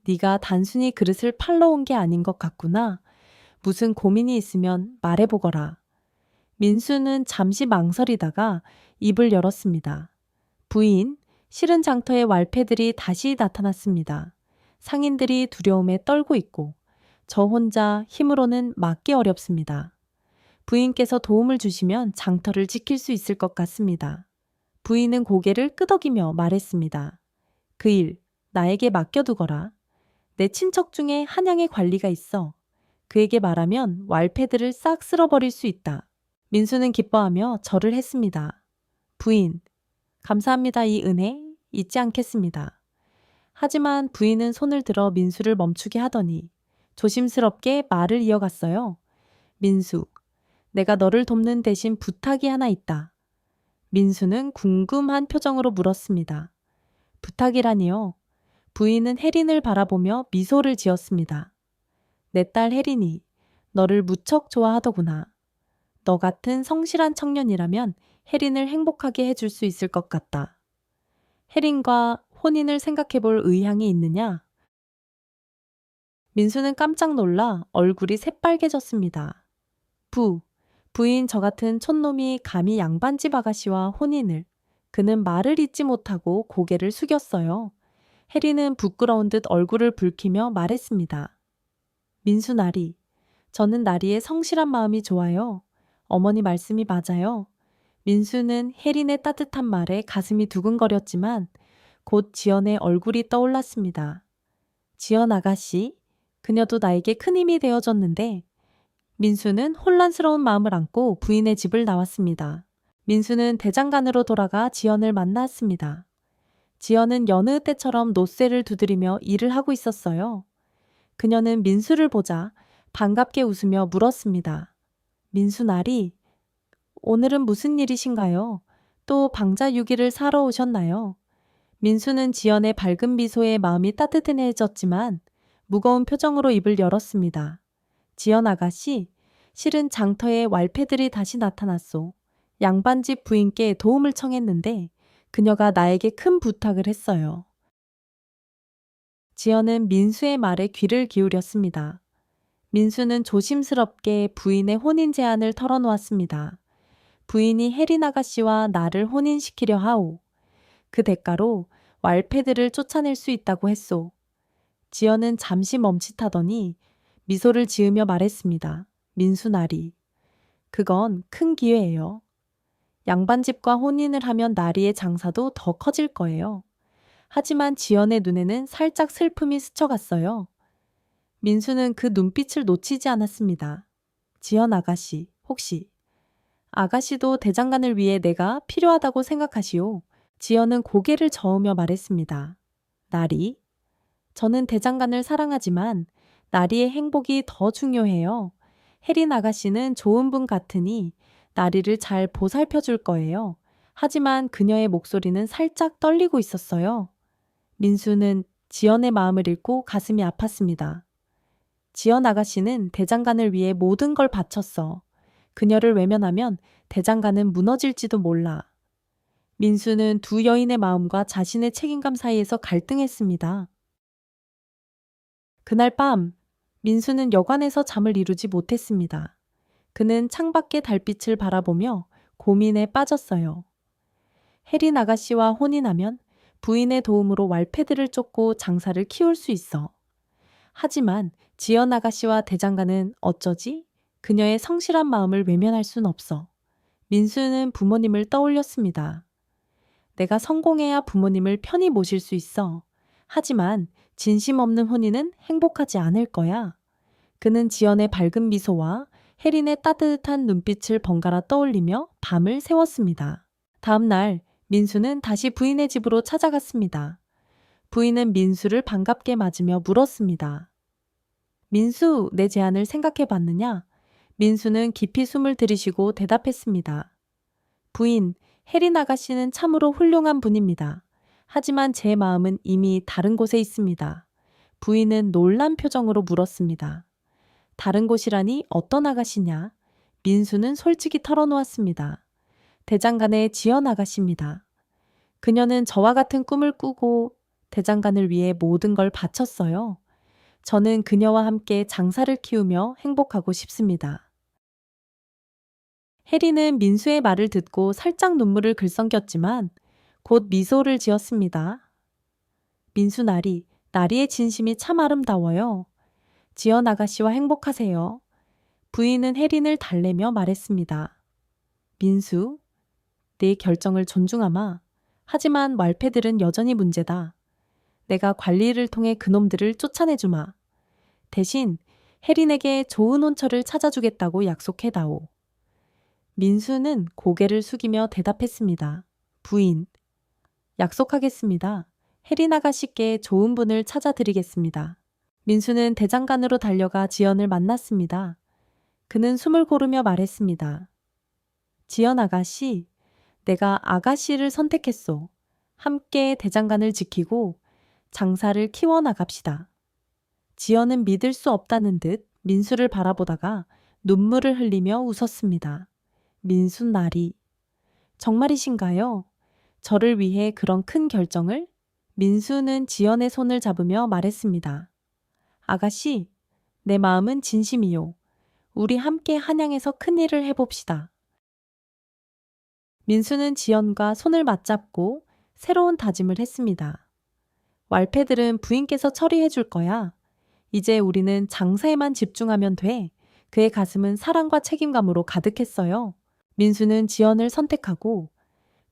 네가 단순히 그릇을 팔러 온 게 아닌 것 같구나. 무슨 고민이 있으면 말해보거라. 민수는 잠시 망설이다가 입을 열었습니다. 부인, 실은 장터의 왈패들이 다시 나타났습니다. 상인들이 두려움에 떨고 있고 저 혼자 힘으로는 막기 어렵습니다. 부인께서 도움을 주시면 장터를 지킬 수 있을 것 같습니다. 부인은 고개를 끄덕이며 말했습니다. 그 일 나에게 맡겨두거라. 내 친척 중에 한양의 관리가 있어. 그에게 말하면 왈패들을 싹 쓸어버릴 수 있다. 민수는 기뻐하며 절을 했습니다. 부인, 감사합니다. 이 은혜 잊지 않겠습니다. 하지만 부인은 손을 들어 민수를 멈추게 하더니 조심스럽게 말을 이어갔어요. 민수, 내가 너를 돕는 대신 부탁이 하나 있다. 민수는 궁금한 표정으로 물었습니다. 부탁이라니요? 부인은 혜린을 바라보며 미소를 지었습니다. 내 딸 혜린이 너를 무척 좋아하더구나. 너 같은 성실한 청년이라면 혜린을 행복하게 해줄 수 있을 것 같다. 혜린과 혼인을 생각해 볼 의향이 있느냐? 민수는 깜짝 놀라 얼굴이 새빨개졌습니다. 부인 저 같은 촌놈이 감히 양반집 아가씨와 혼인을. 그는 말을 잇지 못하고 고개를 숙였어요. 혜린은 부끄러운 듯 얼굴을 붉히며 말했습니다. 민수 나리, 저는 나리의 성실한 마음이 좋아요. 어머니 말씀이 맞아요. 민수는 혜린의 따뜻한 말에 가슴이 두근거렸지만 곧 지연의 얼굴이 떠올랐습니다. 지연 아가씨, 그녀도 나에게 큰 힘이 되어줬는데 민수는 혼란스러운 마음을 안고 부인의 집을 나왔습니다. 민수는 대장간으로 돌아가 지연을 만났습니다. 지연은 여느 때처럼 노쇠를 두드리며 일을 하고 있었어요. 그녀는 민수를 보자 반갑게 웃으며 물었습니다. 민수 나리, 오늘은 무슨 일이신가요? 또 방자유기를 사러 오셨나요? 민수는 지연의 밝은 미소에 마음이 따뜻해졌지만 무거운 표정으로 입을 열었습니다. 지연 아가씨, 실은 장터에 왈패들이 다시 나타났소. 양반집 부인께 도움을 청했는데 그녀가 나에게 큰 부탁을 했어요. 지연은 민수의 말에 귀를 기울였습니다. 민수는 조심스럽게 부인의 혼인 제안을 털어놓았습니다. 부인이 혜린 아가씨와 나를 혼인시키려 하오. 그 대가로 왈패들을 쫓아낼 수 있다고 했소. 지연은 잠시 멈칫하더니 미소를 지으며 말했습니다. 민수 나리, 그건 큰 기회예요. 양반집과 혼인을 하면 나리의 장사도 더 커질 거예요. 하지만 지연의 눈에는 살짝 슬픔이 스쳐갔어요. 민수는 그 눈빛을 놓치지 않았습니다. 지연 아가씨, 혹시 아가씨도 대장간을 위해 내가 필요하다고 생각하시오? 지연은 고개를 저으며 말했습니다. 나리, 저는 대장간을 사랑하지만 나리의 행복이 더 중요해요. 혜린 아가씨는 좋은 분 같으니 나리를 잘 보살펴 줄 거예요. 하지만 그녀의 목소리는 살짝 떨리고 있었어요. 민수는 지연의 마음을 읽고 가슴이 아팠습니다. 지연 아가씨는 대장간을 위해 모든 걸 바쳤어. 그녀를 외면하면 대장간은 무너질지도 몰라. 민수는 두 여인의 마음과 자신의 책임감 사이에서 갈등했습니다. 그날 밤 민수는 여관에서 잠을 이루지 못했습니다. 그는 창밖의 달빛을 바라보며 고민에 빠졌어요. 혜린 아가씨와 혼이 나면 부인의 도움으로 왈패들을 쫓고 장사를 키울 수 있어. 하지만 지연 아가씨와 대장간은 어쩌지? 그녀의 성실한 마음을 외면할 순 없어. 민수는 부모님을 떠올렸습니다. 내가 성공해야 부모님을 편히 모실 수 있어. 하지만 진심 없는 혼인은 행복하지 않을 거야. 그는 지연의 밝은 미소와 혜린의 따뜻한 눈빛을 번갈아 떠올리며 밤을 새웠습니다. 다음 날 민수는 다시 부인의 집으로 찾아갔습니다. 부인은 민수를 반갑게 맞으며 물었습니다. 민수, 내 제안을 생각해 봤느냐? 민수는 깊이 숨을 들이쉬고 대답했습니다. 부인, 혜린 아가씨는 참으로 훌륭한 분입니다. 하지만 제 마음은 이미 다른 곳에 있습니다. 부인은 놀란 표정으로 물었습니다. 다른 곳이라니 어떤 아가씨냐? 민수는 솔직히 털어놓았습니다. 대장간의 지연 아가씨입니다. 그녀는 저와 같은 꿈을 꾸고 대장간을 위해 모든 걸 바쳤어요. 저는 그녀와 함께 장사를 키우며 행복하고 싶습니다. 혜리는 민수의 말을 듣고 살짝 눈물을 글썽겼지만 곧 미소를 지었습니다. 민수 나리의 진심이 참 아름다워요. 지연 아가씨와 행복하세요. 부인은 혜린을 달래며 말했습니다. 민수, 내 결정을 존중하마. 하지만 왈패들은 여전히 문제다. 내가 관리를 통해 그놈들을 쫓아내주마. 대신 혜린에게 좋은 혼처를 찾아주겠다고 약속해다오. 민수는 고개를 숙이며 대답했습니다. 부인, 약속하겠습니다. 혜린 아가씨께 좋은 분을 찾아드리겠습니다. 민수는 대장간으로 달려가 지연을 만났습니다. 그는 숨을 고르며 말했습니다. 지연 아가씨, 내가 아가씨를 선택했소. 함께 대장간을 지키고 장사를 키워나갑시다. 지연은 믿을 수 없다는 듯 민수를 바라보다가 눈물을 흘리며 웃었습니다. 민수 나리, 정말이신가요? 저를 위해 그런 큰 결정을? 민수는 지연의 손을 잡으며 말했습니다. 아가씨, 내 마음은 진심이요. 우리 함께 한양에서 큰일을 해봅시다. 민수는 지연과 손을 맞잡고 새로운 다짐을 했습니다. 왈패들은 부인께서 처리해 줄 거야. 이제 우리는 장사에만 집중하면 돼. 그의 가슴은 사랑과 책임감으로 가득했어요. 민수는 지연을 선택하고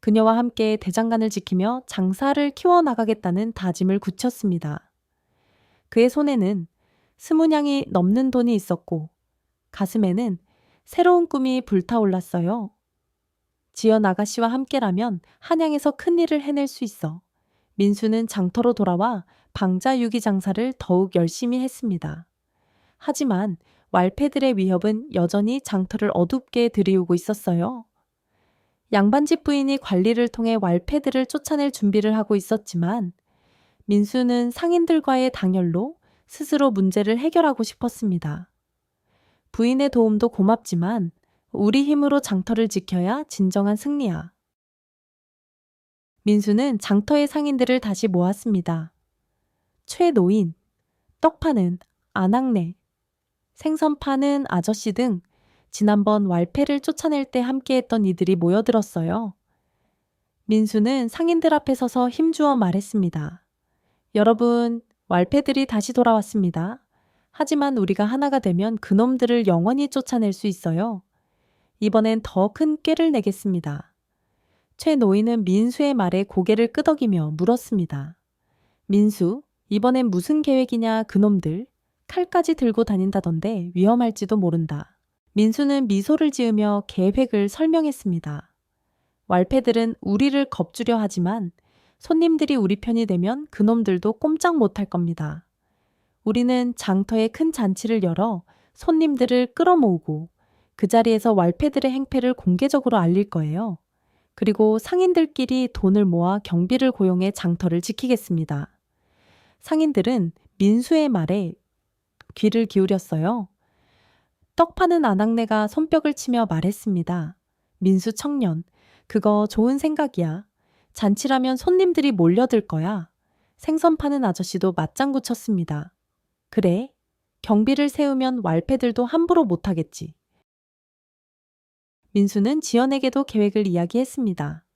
그녀와 함께 대장간을 지키며 장사를 키워나가겠다는 다짐을 굳혔습니다. 그의 손에는 스무냥이 넘는 돈이 있었고 가슴에는 새로운 꿈이 불타올랐어요. 지연 아가씨와 함께라면 한양에서 큰일을 해낼 수 있어. 민수는 장터로 돌아와 방자 유기 장사를 더욱 열심히 했습니다. 하지만 왈패들의 위협은 여전히 장터를 어둡게 들이우고 있었어요. 양반집 부인이 관리를 통해 왈패들을 쫓아낼 준비를 하고 있었지만 민수는 상인들과의 단열로 스스로 문제를 해결하고 싶었습니다. 부인의 도움도 고맙지만 우리 힘으로 장터를 지켜야 진정한 승리야. 민수는 장터의 상인들을 다시 모았습니다. 최노인, 떡 파는 안학내, 생선 파는 아저씨 등 지난번 왈패를 쫓아낼 때 함께했던 이들이 모여들었어요. 민수는 상인들 앞에 서서 힘주어 말했습니다. 여러분, 왈패들이 다시 돌아왔습니다. 하지만 우리가 하나가 되면 그놈들을 영원히 쫓아낼 수 있어요. 이번엔 더 큰 꾀를 내겠습니다. 최 노인은 민수의 말에 고개를 끄덕이며 물었습니다. 민수, 이번엔 무슨 계획이냐 그놈들. 칼까지 들고 다닌다던데 위험할지도 모른다. 민수는 미소를 지으며 계획을 설명했습니다. 왈패들은 우리를 겁주려 하지만 손님들이 우리 편이 되면 그놈들도 꼼짝 못할 겁니다. 우리는 장터에 큰 잔치를 열어 손님들을 끌어모으고 그 자리에서 왈패들의 행패를 공개적으로 알릴 거예요. 그리고 상인들끼리 돈을 모아 경비를 고용해 장터를 지키겠습니다. 상인들은 민수의 말에 귀를 기울였어요. 떡 파는 아낙네가 손뼉을 치며 말했습니다. 민수 청년, 그거 좋은 생각이야. 잔치라면 손님들이 몰려들 거야. 생선 파는 아저씨도 맞장구 쳤습니다. 그래, 경비를 세우면 왈패들도 함부로 못하겠지. 민수는 지연에게도 계획을 이야기했습니다.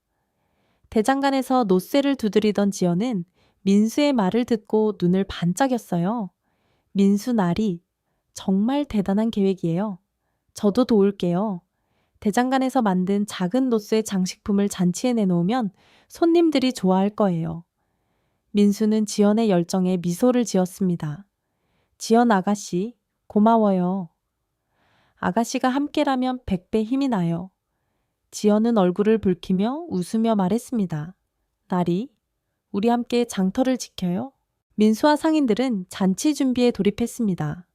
대장간에서 노쇠를 두드리던 지연은 민수의 말을 듣고 눈을 반짝였어요. 민수 나리, 정말 대단한 계획이에요. 저도 도울게요. 대장간에서 만든 작은 노쇠 장식품을 잔치에 내놓으면 손님들이 좋아할 거예요. 민수는 지연의 열정에 미소를 지었습니다. 지연 아가씨, 고마워요. 아가씨가 함께라면 100배 힘이 나요. 지연은 얼굴을 붉히며 웃으며 말했습니다. 나리, 우리 함께 장터를 지켜요. 민수와 상인들은 잔치 준비에 돌입했습니다.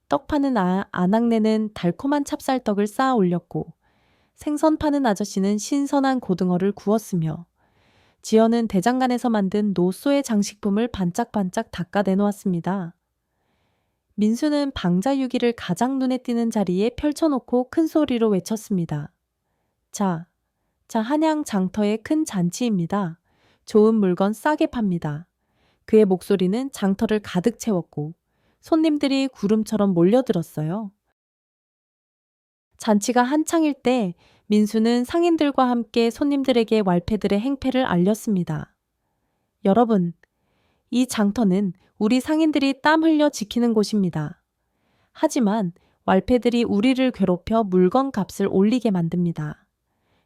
떡 파는 아낙네는 달콤한 찹쌀떡을 쌓아 올렸고 생선 파는 아저씨는 신선한 고등어를 구웠으며 지연은 대장간에서 만든 노소의 장식품을 반짝반짝 닦아 내놓았습니다. 민수는 방자유기를 가장 눈에 띄는 자리에 펼쳐놓고 큰 소리로 외쳤습니다. 자, 한양 장터의 큰 잔치입니다. 좋은 물건 싸게 팝니다. 그의 목소리는 장터를 가득 채웠고 손님들이 구름처럼 몰려들었어요. 잔치가 한창일 때 민수는 상인들과 함께 손님들에게 왈패들의 행패를 알렸습니다. 여러분, 이 장터는 우리 상인들이 땀 흘려 지키는 곳입니다. 하지만 왈패들이 우리를 괴롭혀 물건 값을 올리게 만듭니다.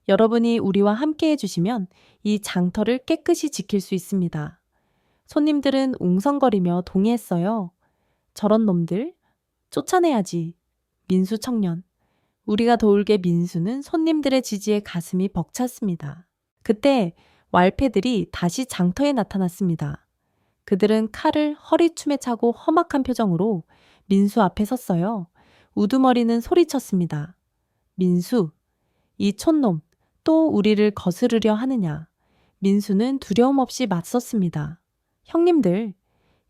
여러분이 우리와 함께 해주시면 이 장터를 깨끗이 지킬 수 있습니다. 손님들은 웅성거리며 동의했어요. 저런 놈들? 쫓아내야지. 민수 청년. 우리가 도울게. 민수는 손님들의 지지에 가슴이 벅찼습니다. 그때 왈패들이 다시 장터에 나타났습니다. 그들은 칼을 허리춤에 차고 험악한 표정으로 민수 앞에 섰어요. 우두머리는 소리쳤습니다. 민수, 이 촌놈, 또 우리를 거스르려 하느냐. 민수는 두려움 없이 맞섰습니다. 형님들,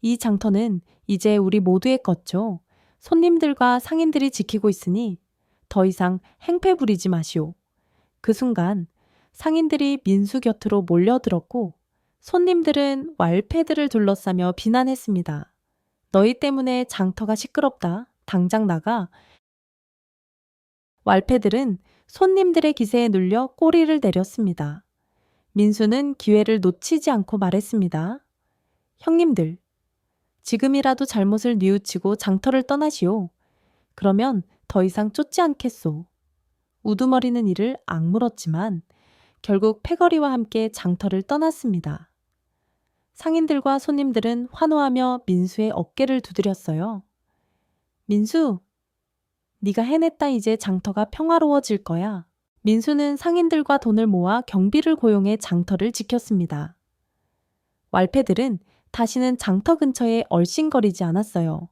이 장터는 이제 우리 모두의 것죠. 손님들과 상인들이 지키고 있으니 더 이상 행패 부리지 마시오. 그 순간 상인들이 민수 곁으로 몰려들었고 손님들은 왈패들을 둘러싸며 비난했습니다. 너희 때문에 장터가 시끄럽다. 당장 나가. 왈패들은 손님들의 기세에 눌려 꼬리를 내렸습니다. 민수는 기회를 놓치지 않고 말했습니다. 형님들, 지금이라도 잘못을 뉘우치고 장터를 떠나시오. 그러면 더 이상 쫓지 않겠소. 우두머리는 이를 악물었지만 결국 패거리와 함께 장터를 떠났습니다. 상인들과 손님들은 환호하며 민수의 어깨를 두드렸어요. 민수, 네가 해냈다. 이제 장터가 평화로워질 거야. 민수는 상인들과 돈을 모아 경비를 고용해 장터를 지켰습니다. 왈패들은 다시는 장터 근처에 얼씬거리지 않았어요.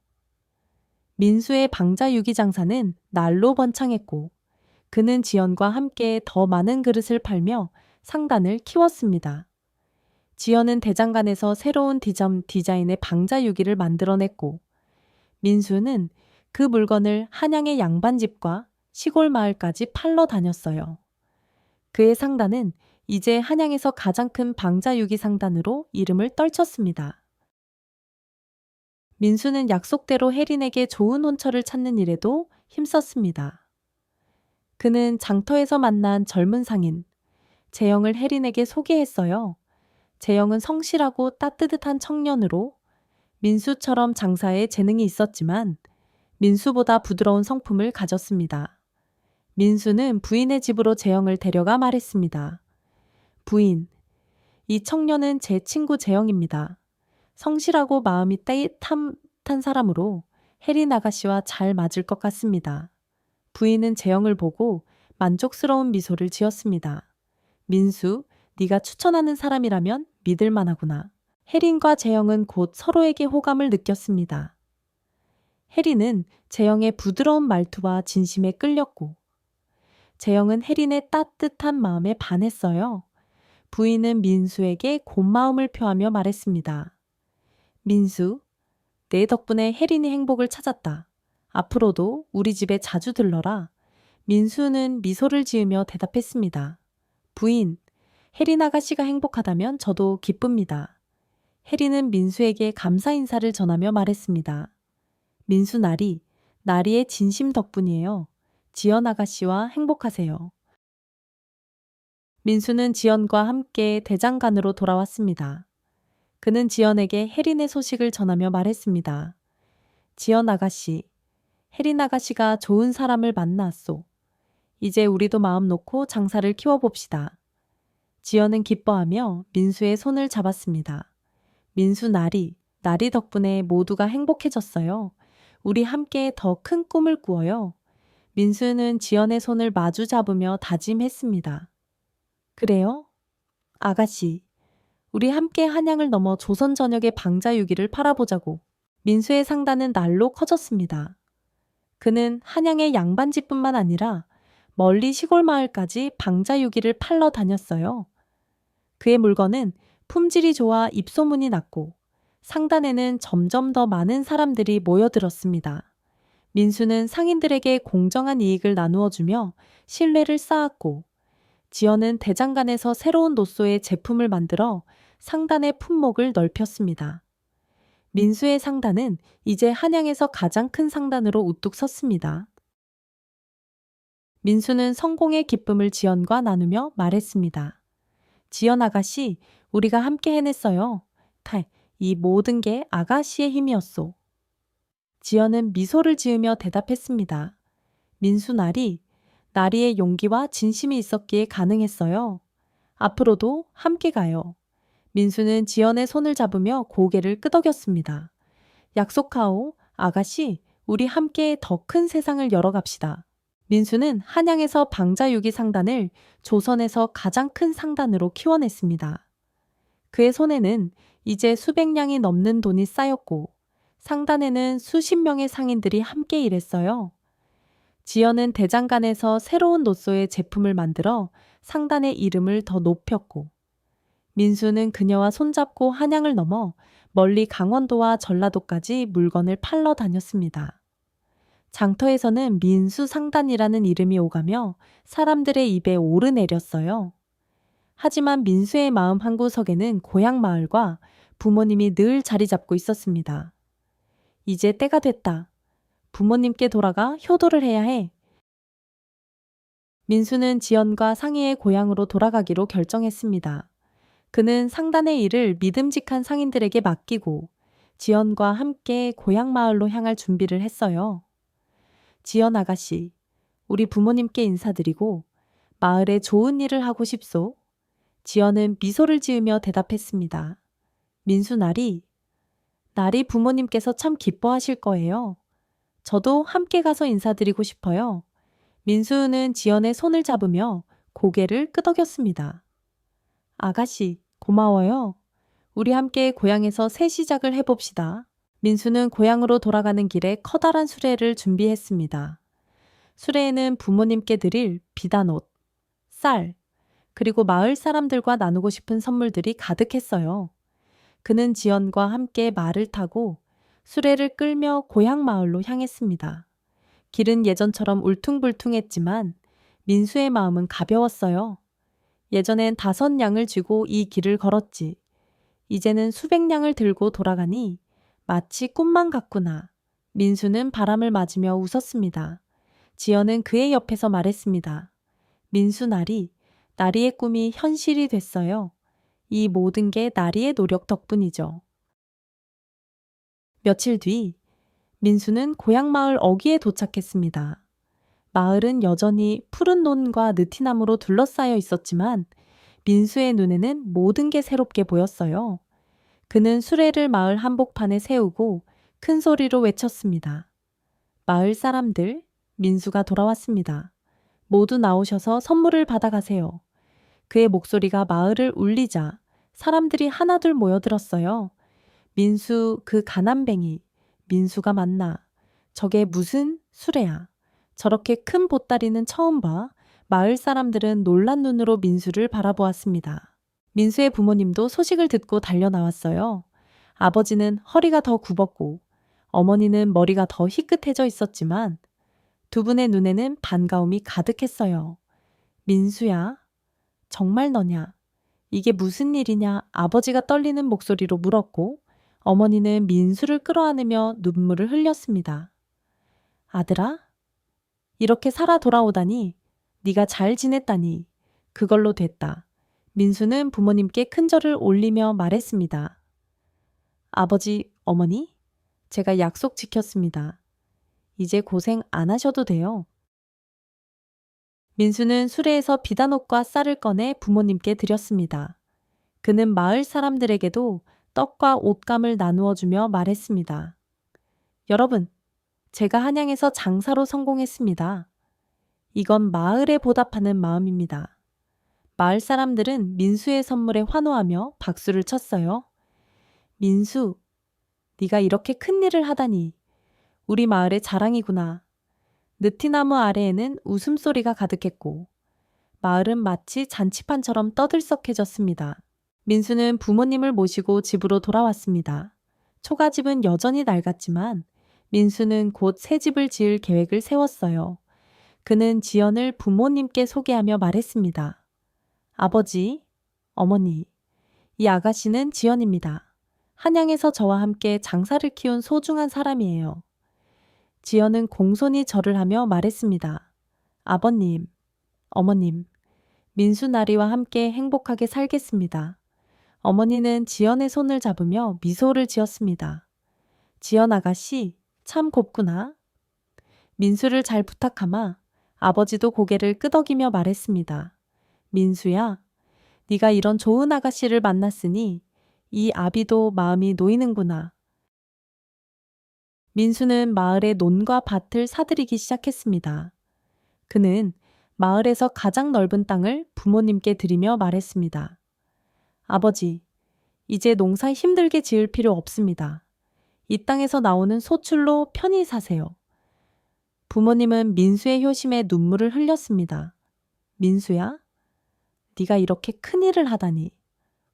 민수의 방자유기 장사는 날로 번창했고 그는 지연과 함께 더 많은 그릇을 팔며 상단을 키웠습니다. 지연은 대장간에서 새로운 디자인의 방자유기를 만들어냈고 민수는 그 물건을 한양의 양반집과 시골 마을까지 팔러 다녔어요. 그의 상단은 이제 한양에서 가장 큰 방자유기 상단으로 이름을 떨쳤습니다. 민수는 약속대로 혜린에게 좋은 혼처를 찾는 일에도 힘썼습니다. 그는 장터에서 만난 젊은 상인, 재영을 혜린에게 소개했어요. 재영은 성실하고 따뜻한 청년으로 민수처럼 장사에 재능이 있었지만 민수보다 부드러운 성품을 가졌습니다. 민수는 부인의 집으로 재영을 데려가 말했습니다. 부인, 이 청년은 제 친구 재영입니다. 성실하고 마음이 따뜻한 사람으로 혜린 아가씨와 잘 맞을 것 같습니다. 부인은 재영을 보고 만족스러운 미소를 지었습니다. 민수, 네가 추천하는 사람이라면 믿을 만하구나. 혜린과 재영은 곧 서로에게 호감을 느꼈습니다. 혜린은 재영의 부드러운 말투와 진심에 끌렸고, 재영은 혜린의 따뜻한 마음에 반했어요. 부인은 민수에게 고마움을 표하며 말했습니다. 민수, 내 덕분에 혜린이 행복을 찾았다. 앞으로도 우리 집에 자주 들러라. 민수는 미소를 지으며 대답했습니다. 부인, 혜린 아가씨가 행복하다면 저도 기쁩니다. 혜린은 민수에게 감사 인사를 전하며 말했습니다. 민수 나리의 진심 덕분이에요. 지연 아가씨와 행복하세요. 민수는 지연과 함께 대장간으로 돌아왔습니다. 그는 지연에게 혜린의 소식을 전하며 말했습니다. 지연 아가씨, 혜린 아가씨가 좋은 사람을 만났소. 이제 우리도 마음 놓고 장사를 키워봅시다. 지연은 기뻐하며 민수의 손을 잡았습니다. 민수 나리 덕분에 모두가 행복해졌어요. 우리 함께 더 큰 꿈을 꾸어요. 민수는 지연의 손을 마주 잡으며 다짐했습니다. 그래요? 아가씨, 우리 함께 한양을 넘어 조선 전역의 방자유기를 팔아보자고. 민수의 상단은 날로 커졌습니다. 그는 한양의 양반집뿐만 아니라 멀리 시골 마을까지 방자유기를 팔러 다녔어요. 그의 물건은 품질이 좋아 입소문이 났고 상단에는 점점 더 많은 사람들이 모여들었습니다. 민수는 상인들에게 공정한 이익을 나누어 주며 신뢰를 쌓았고 지연은 대장간에서 새로운 노소의 제품을 만들어 상단의 품목을 넓혔습니다. 민수의 상단은 이제 한양에서 가장 큰 상단으로 우뚝 섰습니다. 민수는 성공의 기쁨을 지연과 나누며 말했습니다. 지연 아가씨, 우리가 함께 해냈어요. 이 모든 게 아가씨의 힘이었소. 지연은 미소를 지으며 대답했습니다. 민수 나리의 용기와 진심이 있었기에 가능했어요. 앞으로도 함께 가요. 민수는 지연의 손을 잡으며 고개를 끄덕였습니다. 약속하오, 아가씨, 우리 함께 더 큰 세상을 열어갑시다. 민수는 한양에서 방자유기 상단을 조선에서 가장 큰 상단으로 키워냈습니다. 그의 손에는 이제 수백 냥이 넘는 돈이 쌓였고 상단에는 수십 명의 상인들이 함께 일했어요. 지연은 대장간에서 새로운 노소의 제품을 만들어 상단의 이름을 더 높였고 민수는 그녀와 손잡고 한양을 넘어 멀리 강원도와 전라도까지 물건을 팔러 다녔습니다. 장터에서는 민수 상단이라는 이름이 오가며 사람들의 입에 오르내렸어요. 하지만 민수의 마음 한구석에는 고향 마을과 부모님이 늘 자리 잡고 있었습니다. 이제 때가 됐다. 부모님께 돌아가 효도를 해야 해. 민수는 지연과 상희의 고향으로 돌아가기로 결정했습니다. 그는 상단의 일을 믿음직한 상인들에게 맡기고 지연과 함께 고향 마을로 향할 준비를 했어요. 지연 아가씨, 우리 부모님께 인사드리고 마을에 좋은 일을 하고 싶소. 지연은 미소를 지으며 대답했습니다. 민수 나리 부모님께서 참 기뻐하실 거예요. 저도 함께 가서 인사드리고 싶어요. 민수는 지연의 손을 잡으며 고개를 끄덕였습니다. 아가씨, 고마워요. 우리 함께 고향에서 새 시작을 해봅시다. 민수는 고향으로 돌아가는 길에 커다란 수레를 준비했습니다. 수레에는 부모님께 드릴 비단 옷, 쌀, 그리고 마을 사람들과 나누고 싶은 선물들이 가득했어요. 그는 지연과 함께 말을 타고 수레를 끌며 고향 마을로 향했습니다. 길은 예전처럼 울퉁불퉁했지만 민수의 마음은 가벼웠어요. 예전엔 5냥을 쥐고 이 길을 걸었지. 이제는 수백 냥을 들고 돌아가니 마치 꿈만 같구나. 민수는 바람을 맞으며 웃었습니다. 지연은 그의 옆에서 말했습니다. 민수 나리의 꿈이 현실이 됐어요. 이 모든 게 나리의 노력 덕분이죠. 며칠 뒤 민수는 고향 마을 어귀에 도착했습니다. 마을은 여전히 푸른 논과 느티나무로 둘러싸여 있었지만 민수의 눈에는 모든 게 새롭게 보였어요. 그는 수레를 마을 한복판에 세우고 큰 소리로 외쳤습니다. 마을 사람들, 민수가 돌아왔습니다. 모두 나오셔서 선물을 받아가세요. 그의 목소리가 마을을 울리자 사람들이 하나둘 모여들었어요. 민수 그 가난뱅이, 민수가 맞나. 저게 무슨 수레야. 저렇게 큰 보따리는 처음 봐. 마을 사람들은 놀란 눈으로 민수를 바라보았습니다. 민수의 부모님도 소식을 듣고 달려 나왔어요. 아버지는 허리가 더 굽었고 어머니는 머리가 더 희끗해져 있었지만 두 분의 눈에는 반가움이 가득했어요. 민수야, 정말 너냐? 이게 무슨 일이냐? 아버지가 떨리는 목소리로 물었고 어머니는 민수를 끌어안으며 눈물을 흘렸습니다. 아들아, 이렇게 살아 돌아오다니, 네가 잘 지냈다니, 그걸로 됐다. 민수는 부모님께 큰 절을 올리며 말했습니다. 아버지, 어머니, 제가 약속 지켰습니다. 이제 고생 안 하셔도 돼요. 민수는 수레에서 비단옷과 쌀을 꺼내 부모님께 드렸습니다. 그는 마을 사람들에게도 떡과 옷감을 나누어 주며 말했습니다. 여러분, 제가 한양에서 장사로 성공했습니다. 이건 마을에 보답하는 마음입니다. 마을 사람들은 민수의 선물에 환호하며 박수를 쳤어요. 민수, 네가 이렇게 큰 일을 하다니. 우리 마을의 자랑이구나. 느티나무 아래에는 웃음소리가 가득했고 마을은 마치 잔치판처럼 떠들썩해졌습니다. 민수는 부모님을 모시고 집으로 돌아왔습니다. 초가집은 여전히 낡았지만 민수는 곧 새 집을 지을 계획을 세웠어요. 그는 지연을 부모님께 소개하며 말했습니다. 아버지, 어머니, 이 아가씨는 지연입니다. 한양에서 저와 함께 장사를 키운 소중한 사람이에요. 지연은 공손히 절을 하며 말했습니다. 아버님, 어머님, 민수 나리와 함께 행복하게 살겠습니다. 어머니는 지연의 손을 잡으며 미소를 지었습니다. 지연 아가씨, 참 곱구나. 민수를 잘 부탁하마 아버지도 고개를 끄덕이며 말했습니다. 민수야, 네가 이런 좋은 아가씨를 만났으니 이 아비도 마음이 놓이는구나. 민수는 마을의 논과 밭을 사들이기 시작했습니다. 그는 마을에서 가장 넓은 땅을 부모님께 드리며 말했습니다. 아버지, 이제 농사 힘들게 지을 필요 없습니다. 이 땅에서 나오는 소출로 편히 사세요. 부모님은 민수의 효심에 눈물을 흘렸습니다. 민수야, 네가 이렇게 큰일을 하다니.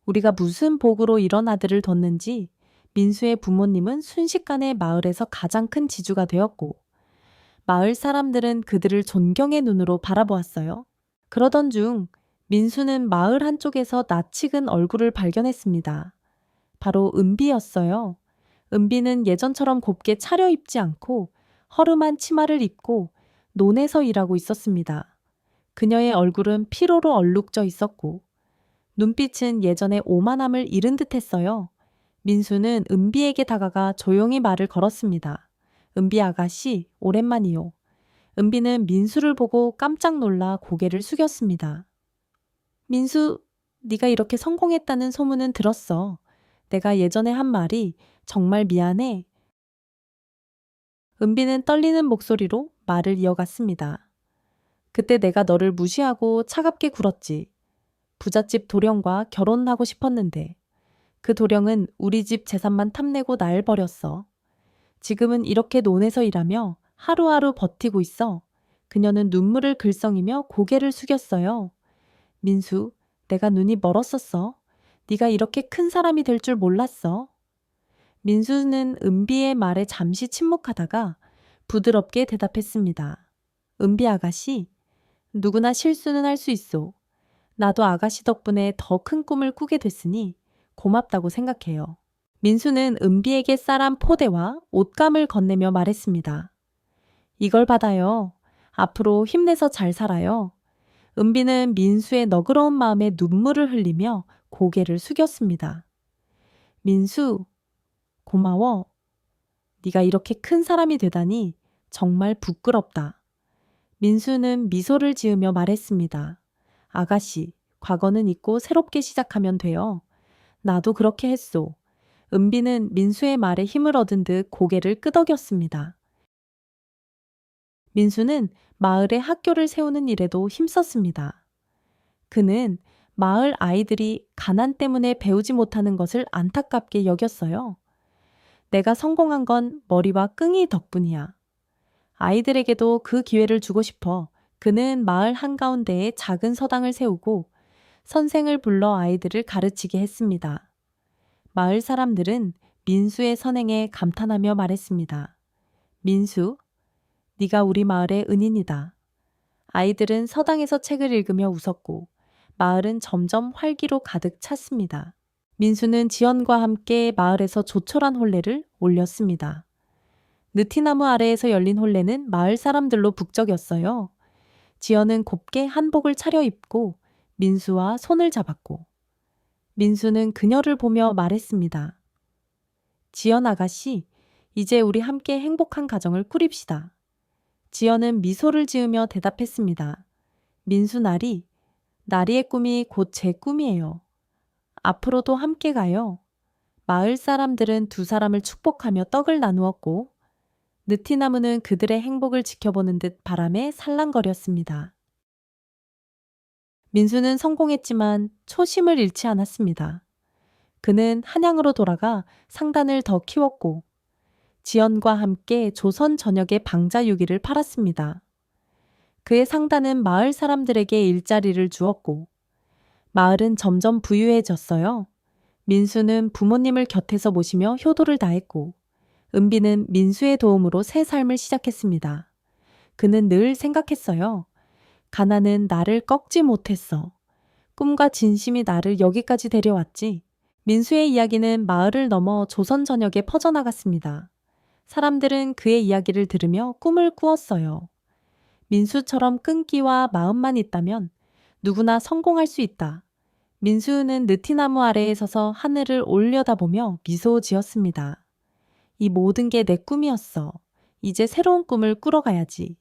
우리가 무슨 복으로 이런 아들을 뒀는지 민수의 부모님은 순식간에 마을에서 가장 큰 지주가 되었고 마을 사람들은 그들을 존경의 눈으로 바라보았어요. 그러던 중 민수는 마을 한쪽에서 낯익은 얼굴을 발견했습니다. 바로 은비였어요. 은비는 예전처럼 곱게 차려입지 않고 허름한 치마를 입고 논에서 일하고 있었습니다. 그녀의 얼굴은 피로로 얼룩져 있었고 눈빛은 예전의 오만함을 잃은 듯했어요. 민수는 은비에게 다가가 조용히 말을 걸었습니다. 은비 아가씨, 오랜만이요. 은비는 민수를 보고 깜짝 놀라 고개를 숙였습니다. 민수, 네가 이렇게 성공했다는 소문은 들었어. 내가 예전에 한 말이 정말 미안해. 은비는 떨리는 목소리로 말을 이어갔습니다. 그때 내가 너를 무시하고 차갑게 굴었지. 부잣집 도령과 결혼하고 싶었는데 그 도령은 우리 집 재산만 탐내고 날 버렸어. 지금은 이렇게 논에서 일하며 하루하루 버티고 있어. 그녀는 눈물을 글썽이며 고개를 숙였어요. 민수, 내가 눈이 멀었었어. 네가 이렇게 큰 사람이 될 줄 몰랐어. 민수는 은비의 말에 잠시 침묵하다가 부드럽게 대답했습니다. 은비 아가씨, 누구나 실수는 할 수 있어. 나도 아가씨 덕분에 더 큰 꿈을 꾸게 됐으니 고맙다고 생각해요. 민수는 은비에게 쌀한 포대와 옷감을 건네며 말했습니다. 이걸 받아요. 앞으로 힘내서 잘 살아요. 은비는 민수의 너그러운 마음에 눈물을 흘리며 고개를 숙였습니다. 민수, 고마워. 네가 이렇게 큰 사람이 되다니 정말 부끄럽다. 민수는 미소를 지으며 말했습니다. 아가씨, 과거는 잊고 새롭게 시작하면 돼요. 나도 그렇게 했소. 은비는 민수의 말에 힘을 얻은 듯 고개를 끄덕였습니다. 민수는 마을에 학교를 세우는 일에도 힘썼습니다. 그는 마을 아이들이 가난 때문에 배우지 못하는 것을 안타깝게 여겼어요. 내가 성공한 건 머리와 끈이 덕분이야. 아이들에게도 그 기회를 주고 싶어 그는 마을 한가운데에 작은 서당을 세우고 선생을 불러 아이들을 가르치게 했습니다. 마을 사람들은 민수의 선행에 감탄하며 말했습니다. 민수, 네가 우리 마을의 은인이다. 아이들은 서당에서 책을 읽으며 웃었고 마을은 점점 활기로 가득 찼습니다. 민수는 지연과 함께 마을에서 조촐한 혼례를 올렸습니다. 느티나무 아래에서 열린 혼례는 마을 사람들로 북적였어요. 지연은 곱게 한복을 차려입고 민수와 손을 잡았고 민수는 그녀를 보며 말했습니다. 지연 아가씨, 이제 우리 함께 행복한 가정을 꾸립시다. 지연은 미소를 지으며 대답했습니다. 민수 나리의 꿈이 곧 제 꿈이에요. 앞으로도 함께 가요. 마을 사람들은 두 사람을 축복하며 떡을 나누었고 느티나무는 그들의 행복을 지켜보는 듯 바람에 살랑거렸습니다. 민수는 성공했지만 초심을 잃지 않았습니다. 그는 한양으로 돌아가 상단을 더 키웠고 지연과 함께 조선 전역의 방자유기를 팔았습니다. 그의 상단은 마을 사람들에게 일자리를 주었고 마을은 점점 부유해졌어요. 민수는 부모님을 곁에서 모시며 효도를 다했고 은비는 민수의 도움으로 새 삶을 시작했습니다. 그는 늘 생각했어요. 가난은 나를 꺾지 못했어. 꿈과 진심이 나를 여기까지 데려왔지. 민수의 이야기는 마을을 넘어 조선 전역에 퍼져나갔습니다. 사람들은 그의 이야기를 들으며 꿈을 꾸었어요. 민수처럼 끈기와 마음만 있다면 누구나 성공할 수 있다. 민수는 느티나무 아래에 서서 하늘을 올려다보며 미소 지었습니다. 이 모든 게 내 꿈이었어. 이제 새로운 꿈을 꾸러가야지.